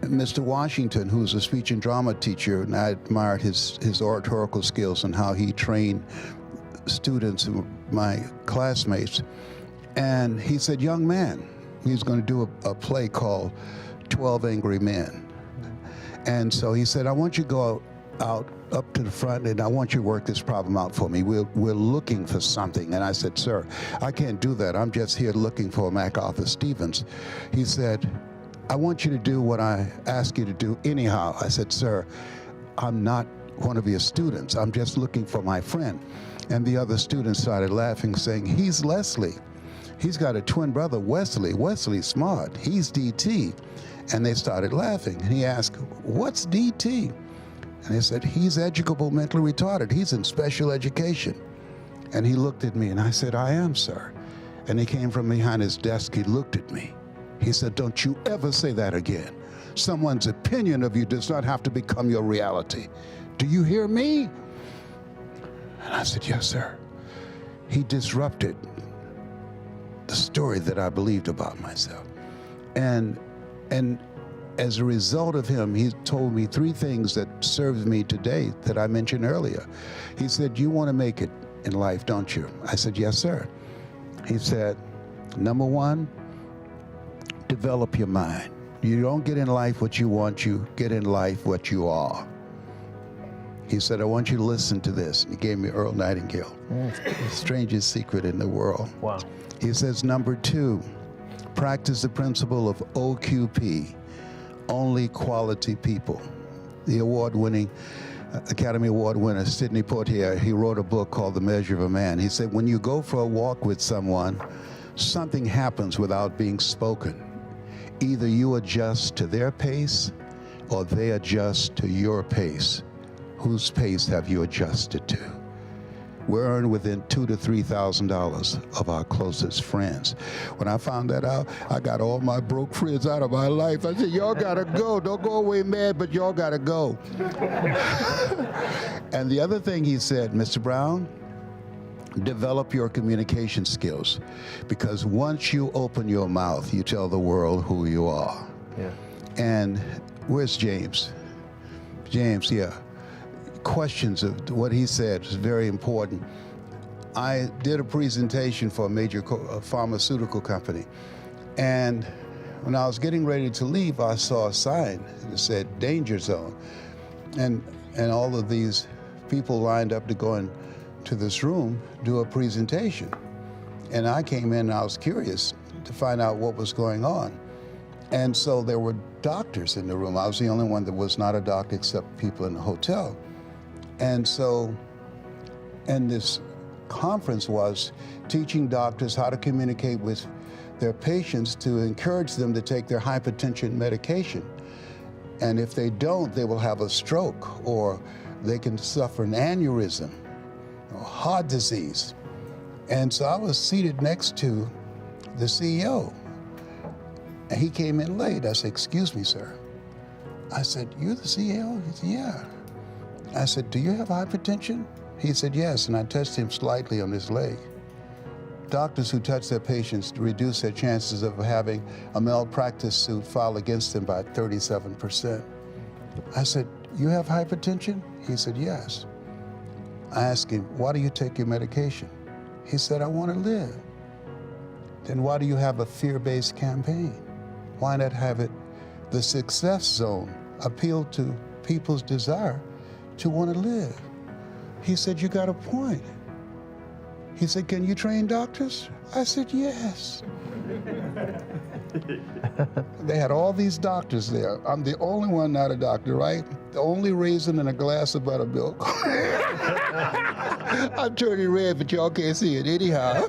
Mr. Washington, who was a speech and drama teacher, and I admired his oratorical skills and how he trained students, my classmates. And he said, young man, he's going to do a play called 12 Angry Men. And so he said, I want you to go out up to the front, and I want you to work this problem out for me. We're looking for something. And I said, sir, I can't do that. I'm just here looking for MacArthur Stevens. He said, I want you to do what I ask you to do anyhow. I said, sir, I'm not one of your students. I'm just looking for my friend. And the other students started laughing, saying, he's Leslie. He's got a twin brother, Wesley. Wesley's smart. He's DT. And they started laughing. And he asked, what's DT? And they said, he's educable mentally retarded. He's in special education. And he looked at me, and I said, I am, sir. And he came from behind his desk. He looked at me. He said, don't you ever say that again. Someone's opinion of you does not have to become your reality. Do you hear me? And I said, yes, sir. he disrupted the story that I believed about myself. And as a result of him, he told me 3 things that served me today that I mentioned earlier. He said, you want to make it in life, don't you? I said, yes, sir. He said, number 1, develop your mind. You don't get in life what you want, you get in life what you are. He said, I want you to listen to this. He gave me Earl Nightingale, the strangest secret in the world. Wow. He says, number 2, practice the principle of OQP, only quality people. The award-winning, Academy Award winner, Sidney Poitier, he wrote a book called The Measure of a Man. He said, when you go for a walk with someone, something happens without being spoken. Either you adjust to their pace or they adjust to your pace. Whose pace have you adjusted to? We're earned within $2,000 to $3,000 of our closest friends. When I found that out, I got all my broke friends out of my life. I said, y'all gotta go. Don't go away mad, but y'all gotta go. And the other thing he said, Mr. Brown, develop your communication skills, because once you open your mouth, you tell the world who you are. Yeah. And where's James? James, yeah. Questions of what he said is very important. I did a presentation for a major pharmaceutical company, and when I was getting ready to leave, I saw a sign that said danger zone, and all of these people lined up to go into this room, do a presentation. And I came in and I was curious to find out what was going on. And so there were doctors in the room. I was the only one that was not a doctor except people in the hotel. And so, and this conference was teaching doctors how to communicate with their patients to encourage them to take their hypertension medication. And if they don't, they will have a stroke, or they can suffer an aneurysm or heart disease. And so I was seated next to the CEO, and he came in late. I said, excuse me, sir. I said, you're the CEO? He said, yeah. I said, do you have hypertension? He said, yes, and I touched him slightly on his leg. Doctors who touch their patients reduce their chances of having a malpractice suit filed against them by 37%. I said, you have hypertension? He said, yes. I asked him, why do you take your medication? He said, I want to live. Then why do you have a fear-based campaign? Why not have it the success zone, appeal to people's desire to want to live? He said, you got a point. He said, can you train doctors? I said, yes. They had all these doctors there. I'm the only one not a doctor, right? The only raisin in a glass of buttermilk. I'm turning red, but y'all can't see it anyhow.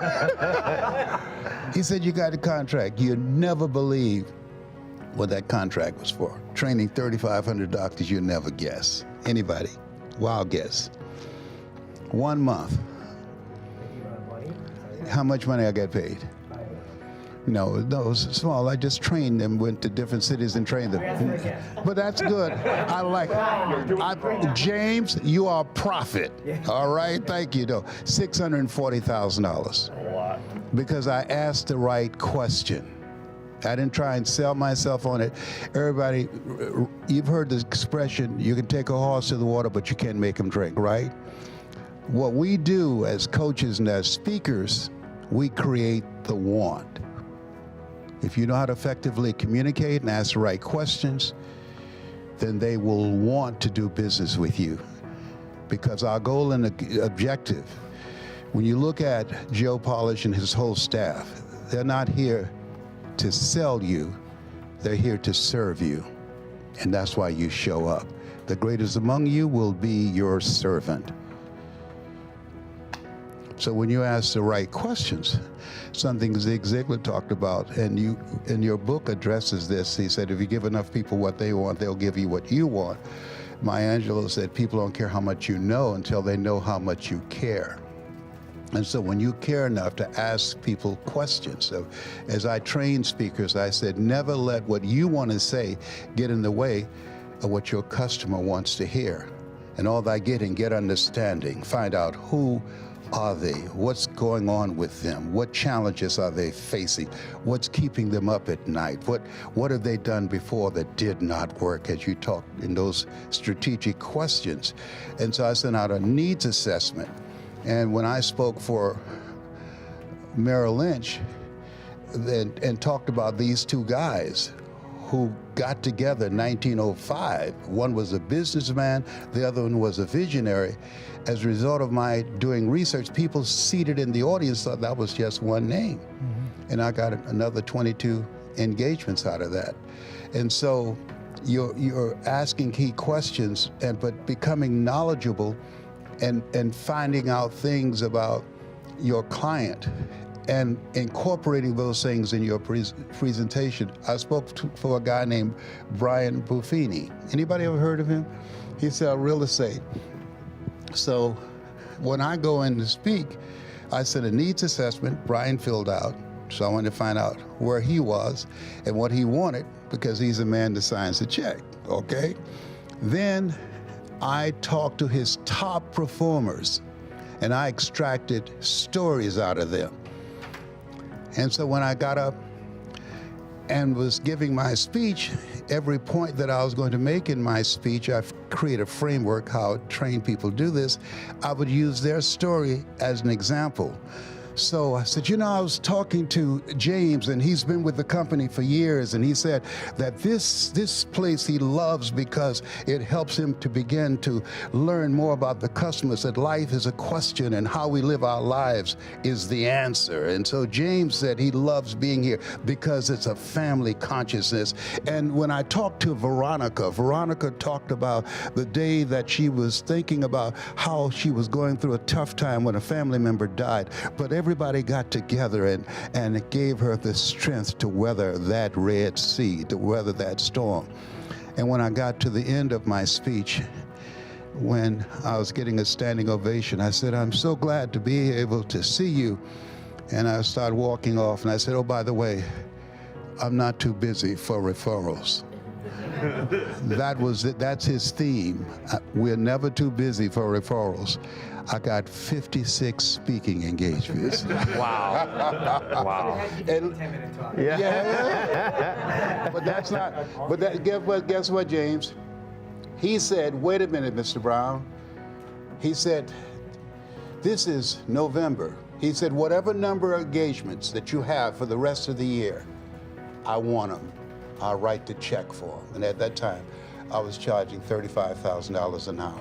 He said, you got a contract. You'd never believe what that contract was for. Training 3,500 doctors, you'll never guess. Anybody? Wild guess. 1 month. How much money I got paid? No, it was small. I just trained them, went to different cities and trained them. But that's good. I like it. James, you are a prophet. All right, thank you, though. $640,000. A lot. Because I asked the right question. I didn't try and sell myself on it. Everybody, you've heard the expression, you can take a horse to the water, but you can't make him drink, right? What we do as coaches and as speakers, we create the want. If you know how to effectively communicate and ask the right questions, then they will want to do business with you. Because our goal and objective, when you look at Joe Polish and his whole staff, they're not here to sell you, they're here to serve you. And that's why you show up. The greatest among you will be your servant. So when you ask the right questions, something Zig Ziglar talked about, and you in your book addresses this. He said, if you give enough people what they want, they'll give you what you want. Maya Angelou said, people don't care how much you know until they know how much you care. And so when you care enough to ask people questions, so as I train speakers, I said, never let what you want to say get in the way of what your customer wants to hear. and all thy getting, get understanding. Find out who are they? What's going on with them? What challenges are they facing? What's keeping them up at night? What have they done before that did not work, as you talked in those strategic questions? And so I sent out a needs assessment. And when I spoke for Merrill Lynch and talked about these two guys who got together in 1905, one was a businessman, the other one was a visionary. As a result of my doing research, people seated in the audience thought that was just one name. Mm-hmm. And I got another 22 engagements out of that. And so you're asking key questions, but becoming knowledgeable and finding out things about your client and incorporating those things in your presentation. I spoke for a guy named Brian Buffini. Anybody ever heard of him? He sells real estate. So when I go in to speak, I sent a needs assessment, Brian filled out. So I wanted to find out where he was and what he wanted, because he's a man that signs the check, okay? Then I talked to his top performers and I extracted stories out of them. And so when I got up and was giving my speech, every point that I was going to make in my speech, I've created a framework how I train people to do this. I would use their story as an example. So I said, I was talking to James, and he's been with the company for years, and he said that this place he loves because it helps him to begin to learn more about the customers, that life is a question and how we live our lives is the answer. And so James said he loves being here because it's a family consciousness. And when I talked to Veronica talked about the day that she was thinking about how she was going through a tough time when a family member died, but everybody got together and it gave her the strength to weather that Red Sea, to weather that storm. And when I got to the end of my speech, when I was getting a standing ovation, I said, I'm so glad to be able to see you. And I started walking off, and I said, oh, by the way, I'm not too busy for referrals. That's his theme. We're never too busy for referrals. I got 56 speaking engagements. Wow. Wow. And, 10-minute talk. yeah. But that's not, guess what, James? He said, wait a minute, Mr. Brown. He said, this is November. He said, whatever number of engagements that you have for the rest of the year, I want them. I'll write the check for them. And at that time, I was charging $35,000 an hour.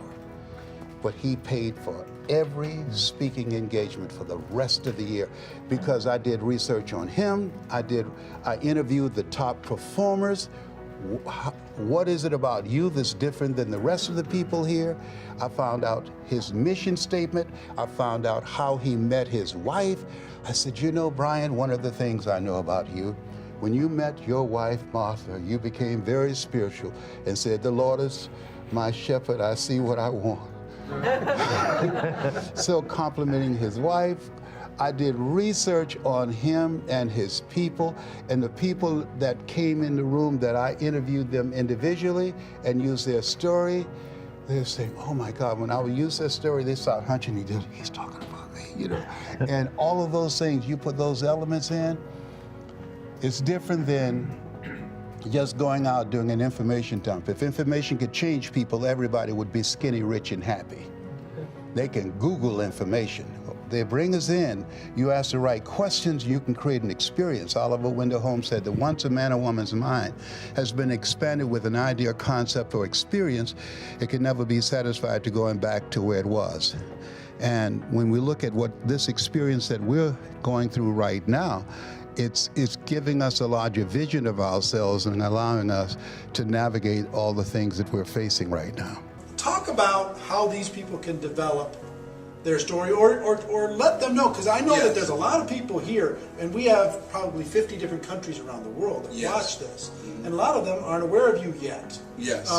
But he paid for every speaking engagement for the rest of the year because I did research on him. I interviewed the top performers. What is it about you that's different than the rest of the people here? I found out his mission statement. I found out how he met his wife. I said, Brian, one of the things I know about you, when you met your wife, Martha, you became very spiritual and said, the Lord is my shepherd, I see what I want. So complimenting his wife, I did research on him and his people, and the people that came in the room that I interviewed them individually and used their story, they were saying, oh my God, when I would use their story, they start hunching me, he's talking about me, And all of those things, you put those elements in, it's different than just going out doing an information dump. If information could change people, everybody would be skinny, rich, and happy. They can Google information. They bring us in, you ask the right questions, you can create an experience. Oliver Wendell Holmes said that once a man or woman's mind has been expanded with an idea, concept, or experience, it can never be satisfied to going back to where it was. And when we look at what this experience that we're going through right now, it's giving us a larger vision of ourselves and allowing us to navigate all the things that we're facing right now. Talk about how these people can develop their story or let them know, because I know that there's a lot of people here, and we have probably 50 different countries around the world that watch this, and a lot of them aren't aware of you yet. Yes.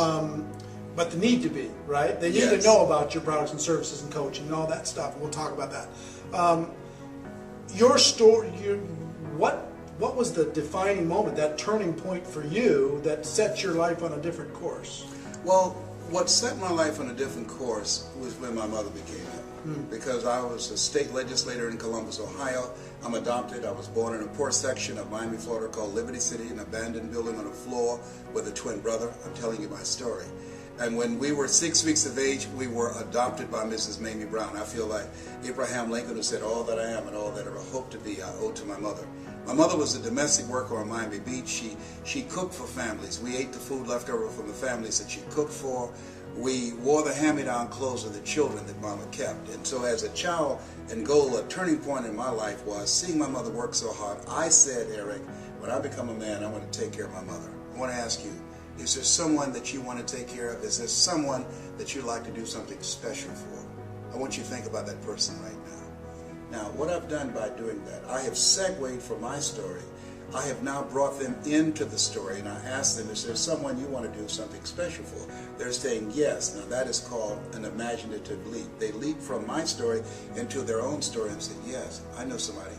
But they need to be, right? They need to know about your products and services and coaching and all that stuff. We'll talk about that. Your story, what was the defining moment, that turning point for you that set your life on a different course? Well, what set my life on a different course was when my mother became ill. Because I was a state legislator in Columbus, Ohio. I'm adopted. I was born in a poor section of Miami, Florida called Liberty City, an abandoned building on a floor with a twin brother. I'm telling you my story. And when we were 6 weeks of age, we were adopted by Mrs. Mamie Brown. I feel like Abraham Lincoln, who said, all that I am and all that I ever hope to be, I owe to my mother. My mother was a domestic worker on Miami Beach. She cooked for families. We ate the food left over from the families that she cooked for. We wore the hand-me-down clothes of the children that Mama kept. And so as a child and goal, a turning point in my life was seeing my mother work so hard. I said, Eric, when I become a man, I want to take care of my mother. I want to ask you, is there someone that you want to take care of? Is there someone that you'd like to do something special for? I want you to think about that person right now. Now, what I've done by doing that, I have segued from my story. I have now brought them into the story, and I asked them, is there someone you want to do something special for? They're saying yes. Now that is called an imaginative leap. They leap from my story into their own story and say, yes, I know somebody.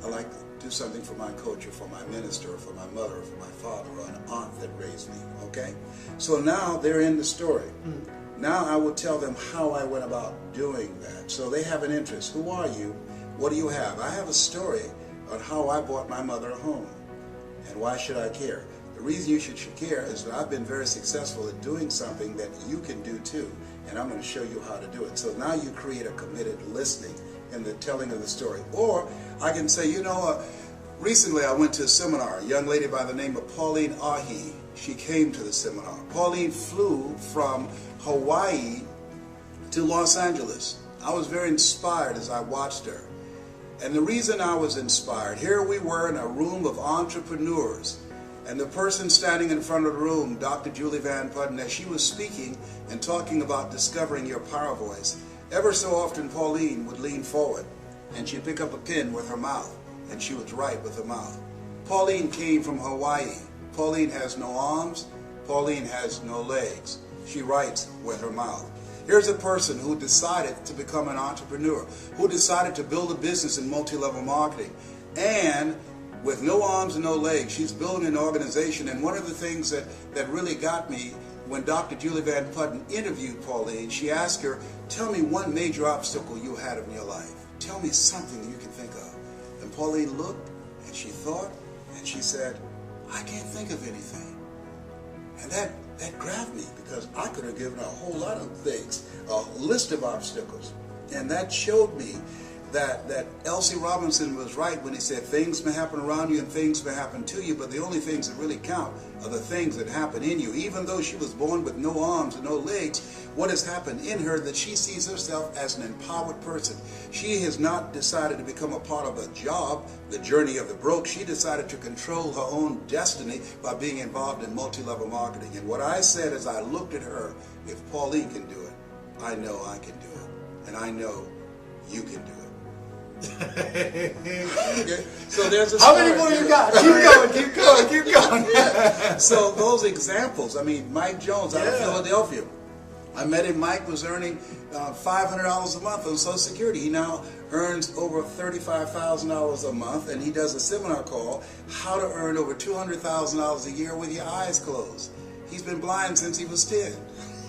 I like to do something for my coach or for my minister or for my mother or for my father or an aunt that raised me, okay? So now they're in the story. Now I will tell them how I went about doing that. So they have an interest. Who are you? What do you have? I have a story on how I bought my mother a home. And why should I care? The reason you should care is that I've been very successful at doing something that you can do too. And I'm going to show you how to do it. So now you create a committed listening in the telling of the story. Or I can say, you know, recently I went to a seminar. A young lady by the name of Pauline Ahi. She came to the seminar. Pauline flew from Hawaii to Los Angeles. I was very inspired as I watched her. And the reason I was inspired, here we were in a room of entrepreneurs, and the person standing in front of the room, Dr. Julie Van Putten, as she was speaking and talking about discovering your power voice, ever so often Pauline would lean forward and she'd pick up a pen with her mouth and she would write with her mouth. Pauline came from Hawaii. Pauline has no arms. Pauline has no legs. She writes with her mouth. Here's a person who decided to become an entrepreneur, who decided to build a business in multi-level marketing, and with no arms and no legs, she's building an organization. And one of the things that really got me, when Dr. Julie Van Putten interviewed Pauline, she asked her, tell me one major obstacle you had in your life. Tell me something you can think of. And Pauline looked, and she thought, and she said, I can't think of anything. And that grabbed me, because I could have given a whole lot of things, a list of obstacles. And that showed me that Elsie Robinson was right when he said things may happen around you and things may happen to you, but the only things that really count are the things that happen in you. Even though she was born with no arms and no legs, what has happened in her, that she sees herself as an empowered person. She has not decided to become a part of a job, the journey of the broke. She decided to control her own destiny by being involved in multi-level marketing. And what I said as I looked at her, if Pauline can do it, I know I can do it. And I know you can do it. Okay. So there's a How story. many more you got? Keep going. Yeah. So those examples, I mean, Mike Jones out of Philadelphia. I met him. Mike was earning $500 a month on Social Security. He now earns over $35,000 a month, and he does a seminar called How to Earn Over $200,000 a Year with Your Eyes Closed. He's been blind since he was 10.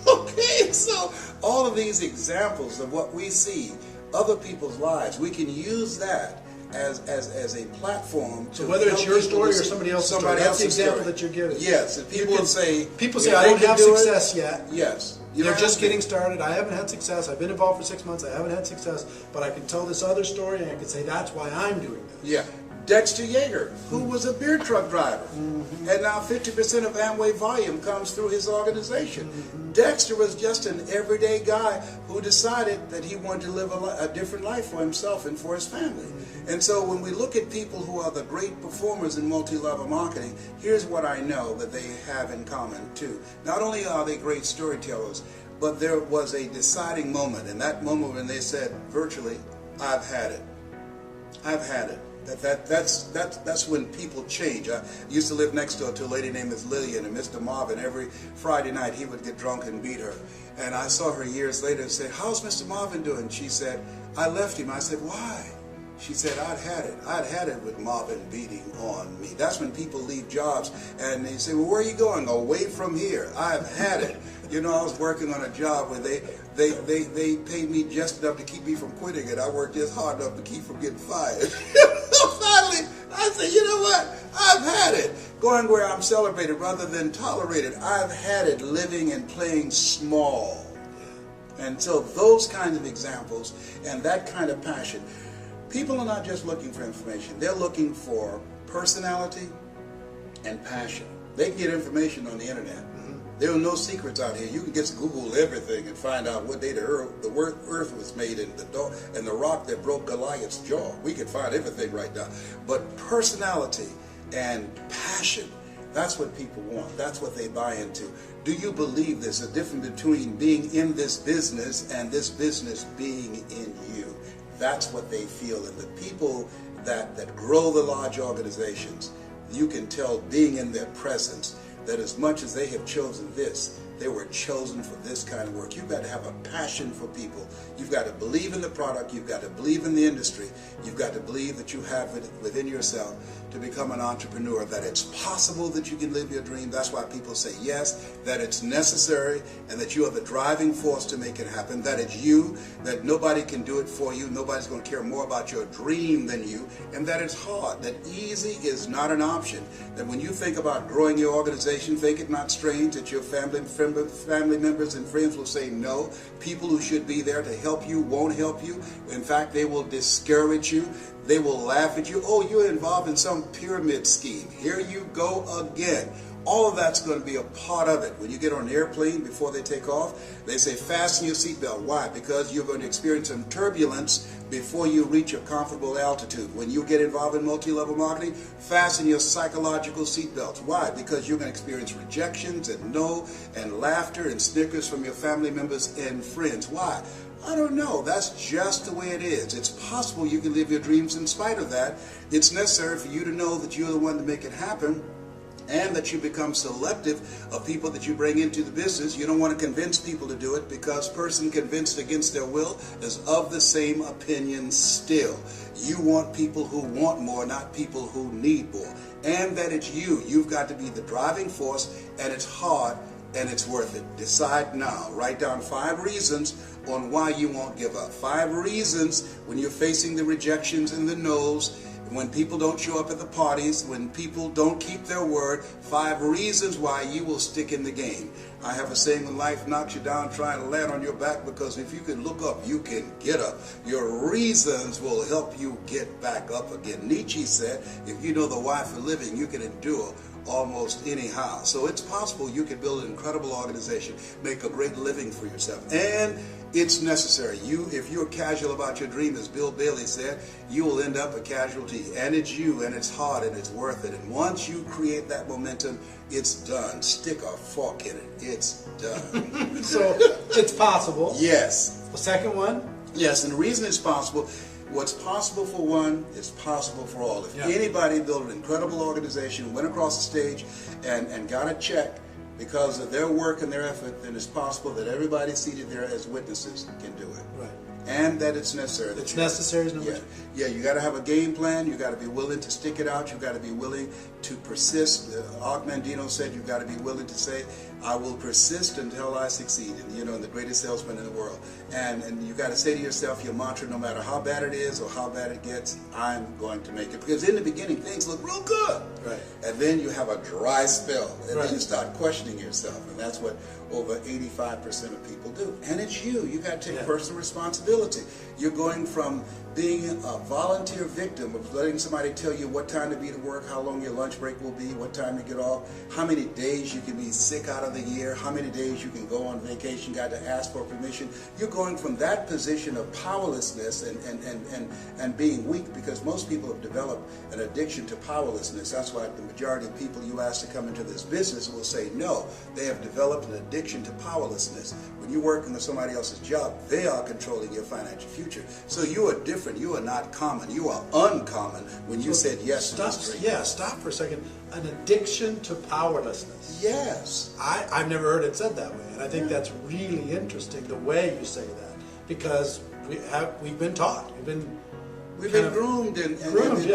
Okay, so all of these examples of what we see, other people's lives, we can use that as a platform to So whether it's your story or somebody somebody else's story, that's the example story that you're giving. Yes, and people say I don't have success yet. yet. Yes. They're just getting started. I haven't had success. I've been involved for 6 months. I haven't had success, but I can tell this other story, and I can say that's why I'm doing this. Yeah. Dexter Yeager, who was a beer truck driver, and now 50% of Amway volume comes through his organization. Dexter was just an everyday guy who decided that he wanted to live a different life for himself and for his family. And so when we look at people who are the great performers in multi-level marketing, here's what I know that they have in common too. Not only are they great storytellers, but there was a deciding moment, and that moment when they said virtually, I've had it. I've had it. That's when people change. I used to live next door to a lady named Miss Lillian, and Mr. Marvin, every Friday night he would get drunk and beat her. And I saw her years later and said, how's Mr. Marvin doing? She said, I left him. I said, why? She said, I'd had it with Marvin beating on me. That's when people leave jobs and they say, well, where are you going? Away from here. I've had it. You know, I was working on a job where they paid me just enough to keep me from quitting it. I worked just hard enough to keep from getting fired. Finally, I said, you know what? I've had it. Going where I'm celebrated rather than tolerated. I've had it living and playing small. And so those kinds of examples and that kind of passion. People are not just looking for information. They're looking for personality and passion. They can get information on the internet. There are no secrets out here. You can just Google everything and find out what day the earth was made and the rock that broke Goliath's jaw. We can find everything right now. But personality and passion, that's what people want. That's what they buy into. Do you believe there's a difference between being in this business and this business being in you? That's what they feel. And the people that grow the large organizations, you can tell being in their presence that as much as they have chosen this, they were chosen for this kind of work. You've got to have a passion for people. You've got to believe in the product. You've got to believe in the industry. You've got to believe that you have it within yourself to become an entrepreneur, that it's possible that you can live your dream. That's why people say yes, that it's necessary, and that you are the driving force to make it happen, that it's you, that nobody can do it for you, nobody's going to care more about your dream than you, and that it's hard, that easy is not an option, that when you think about growing your organization, think it not strange that your family members and friends will say no. People who should be there to help you won't help you. In fact, they will discourage you. They will laugh at you. Oh, you're involved in some pyramid scheme. Here you go again. All of that's going to be a part of it. When you get on an airplane before they take off, they say fasten your seatbelt. Why? Because you're going to experience some turbulence before you reach a comfortable altitude. When you get involved in multi-level marketing, fasten your psychological seatbelts. Why? Because you're going to experience rejections and no and laughter and snickers from your family members and friends. Why? I don't know. That's just the way it is. It's possible you can live your dreams in spite of that. It's necessary for you to know that you're the one to make it happen, and that you become selective of people that you bring into the business. You don't want to convince people to do it, because person convinced against their will is of the same opinion still. You want people who want more, not people who need more. And that it's you. You've got to be the driving force, and it's hard, and it's worth it. Decide now. Write down 5 reasons on why you won't give up. 5 reasons when you're facing the rejections and the no's, when people don't show up at the parties, when people don't keep their word. 5 reasons why you will stick in the game. I have a saying, when life knocks you down, try to land on your back, because if you can look up, you can get up. Your reasons will help you get back up again. Nietzsche said, if you know the why for living, you can endure almost anyhow. So it's possible you can build an incredible organization, make a great living for yourself. And it's necessary. If you're casual about your dream, as Bill Bailey said, you will end up a casualty. And it's you, and it's hard, and it's worth it. And once you create that momentum, it's done. Stick a fork in it. It's done. So it's possible. Yes. The second one? Yes, and the reason it's possible, what's possible for one is possible for all. If anybody built an incredible organization, went across the stage and got a check because of their work and their effort, then it's possible that everybody seated there as witnesses can do it. Right. And that it's necessary. It's necessary is number 2. Yeah, you got to have a game plan. You got to be willing to stick it out. You got to be willing to persist. Og Mandino said you got to be willing to say, I will persist until I succeed. And the greatest salesman in the world. And you got to say to yourself your mantra, no matter how bad it is or how bad it gets, I'm going to make it. Because in the beginning, things look real good. Right. And then you have a dry spell. And then you start questioning yourself. And that's what over 85% of people do. And it's you. You got to take personal responsibility. You're going from being a volunteer victim of letting somebody tell you what time to be to work, how long your lunch break will be, what time to get off, how many days you can be sick out of the year, how many days you can go on vacation, got to ask for permission. You're going from that position of powerlessness and being weak, because most people have developed an addiction to powerlessness. That's why the majority of people you ask to come into this business will say no. They have developed an addiction to powerlessness. When you're working with somebody else's job, they are controlling your financial future. So you are different. You are not common. You are uncommon when you said yes to this dream. Yeah, stop for a second. An addiction to powerlessness. Yes. I've never heard it said that way, and I think that's really interesting the way you say that, because we've been taught, we've been We've been groomed and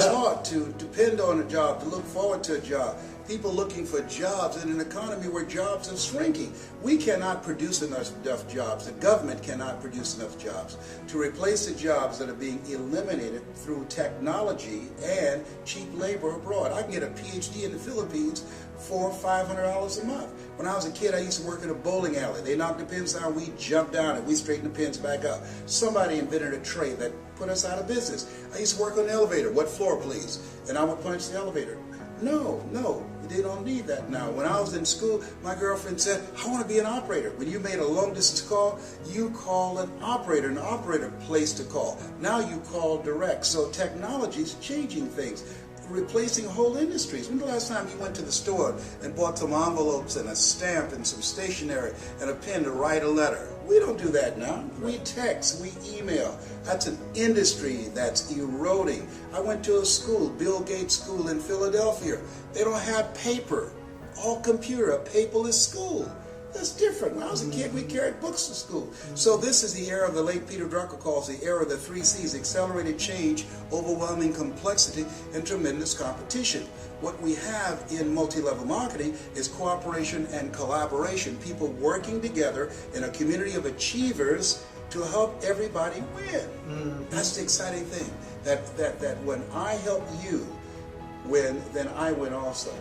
taught to depend on a job, to look forward to a job. People looking for jobs in an economy where jobs are shrinking. We cannot produce enough jobs. The government cannot produce enough jobs to replace the jobs that are being eliminated through technology and cheap labor abroad. I can get a PhD in the Philippines for $500 a month. When I was a kid, I used to work in a bowling alley. They knocked the pins down, we jumped down and we straightened the pins back up. Somebody invented a trade that put us out of business. I used to work on the elevator. What floor, please? And I would punch the elevator. No, they don't need that now. When I was in school, my girlfriend said, I want to be an operator. When you made a long distance call, you call an operator placed a call. Now you call direct. So technology is changing things, replacing whole industries. When the last time you went to the store and bought some envelopes and a stamp and some stationery and a pen to write a letter? We don't do that now. We text, we email. That's an industry that's eroding. I went to a school, Bill Gates School in Philadelphia. They don't have paper, all computer, a paperless school. That's different. When I was a kid, we carried books to school. So this is the era the late Peter Drucker calls the era of the 3 C's: accelerated change, overwhelming complexity, and tremendous competition. What we have in multi-level marketing is cooperation and collaboration, people working together in a community of achievers to help everybody win. That's the exciting thing, that when I help you win, then I win also.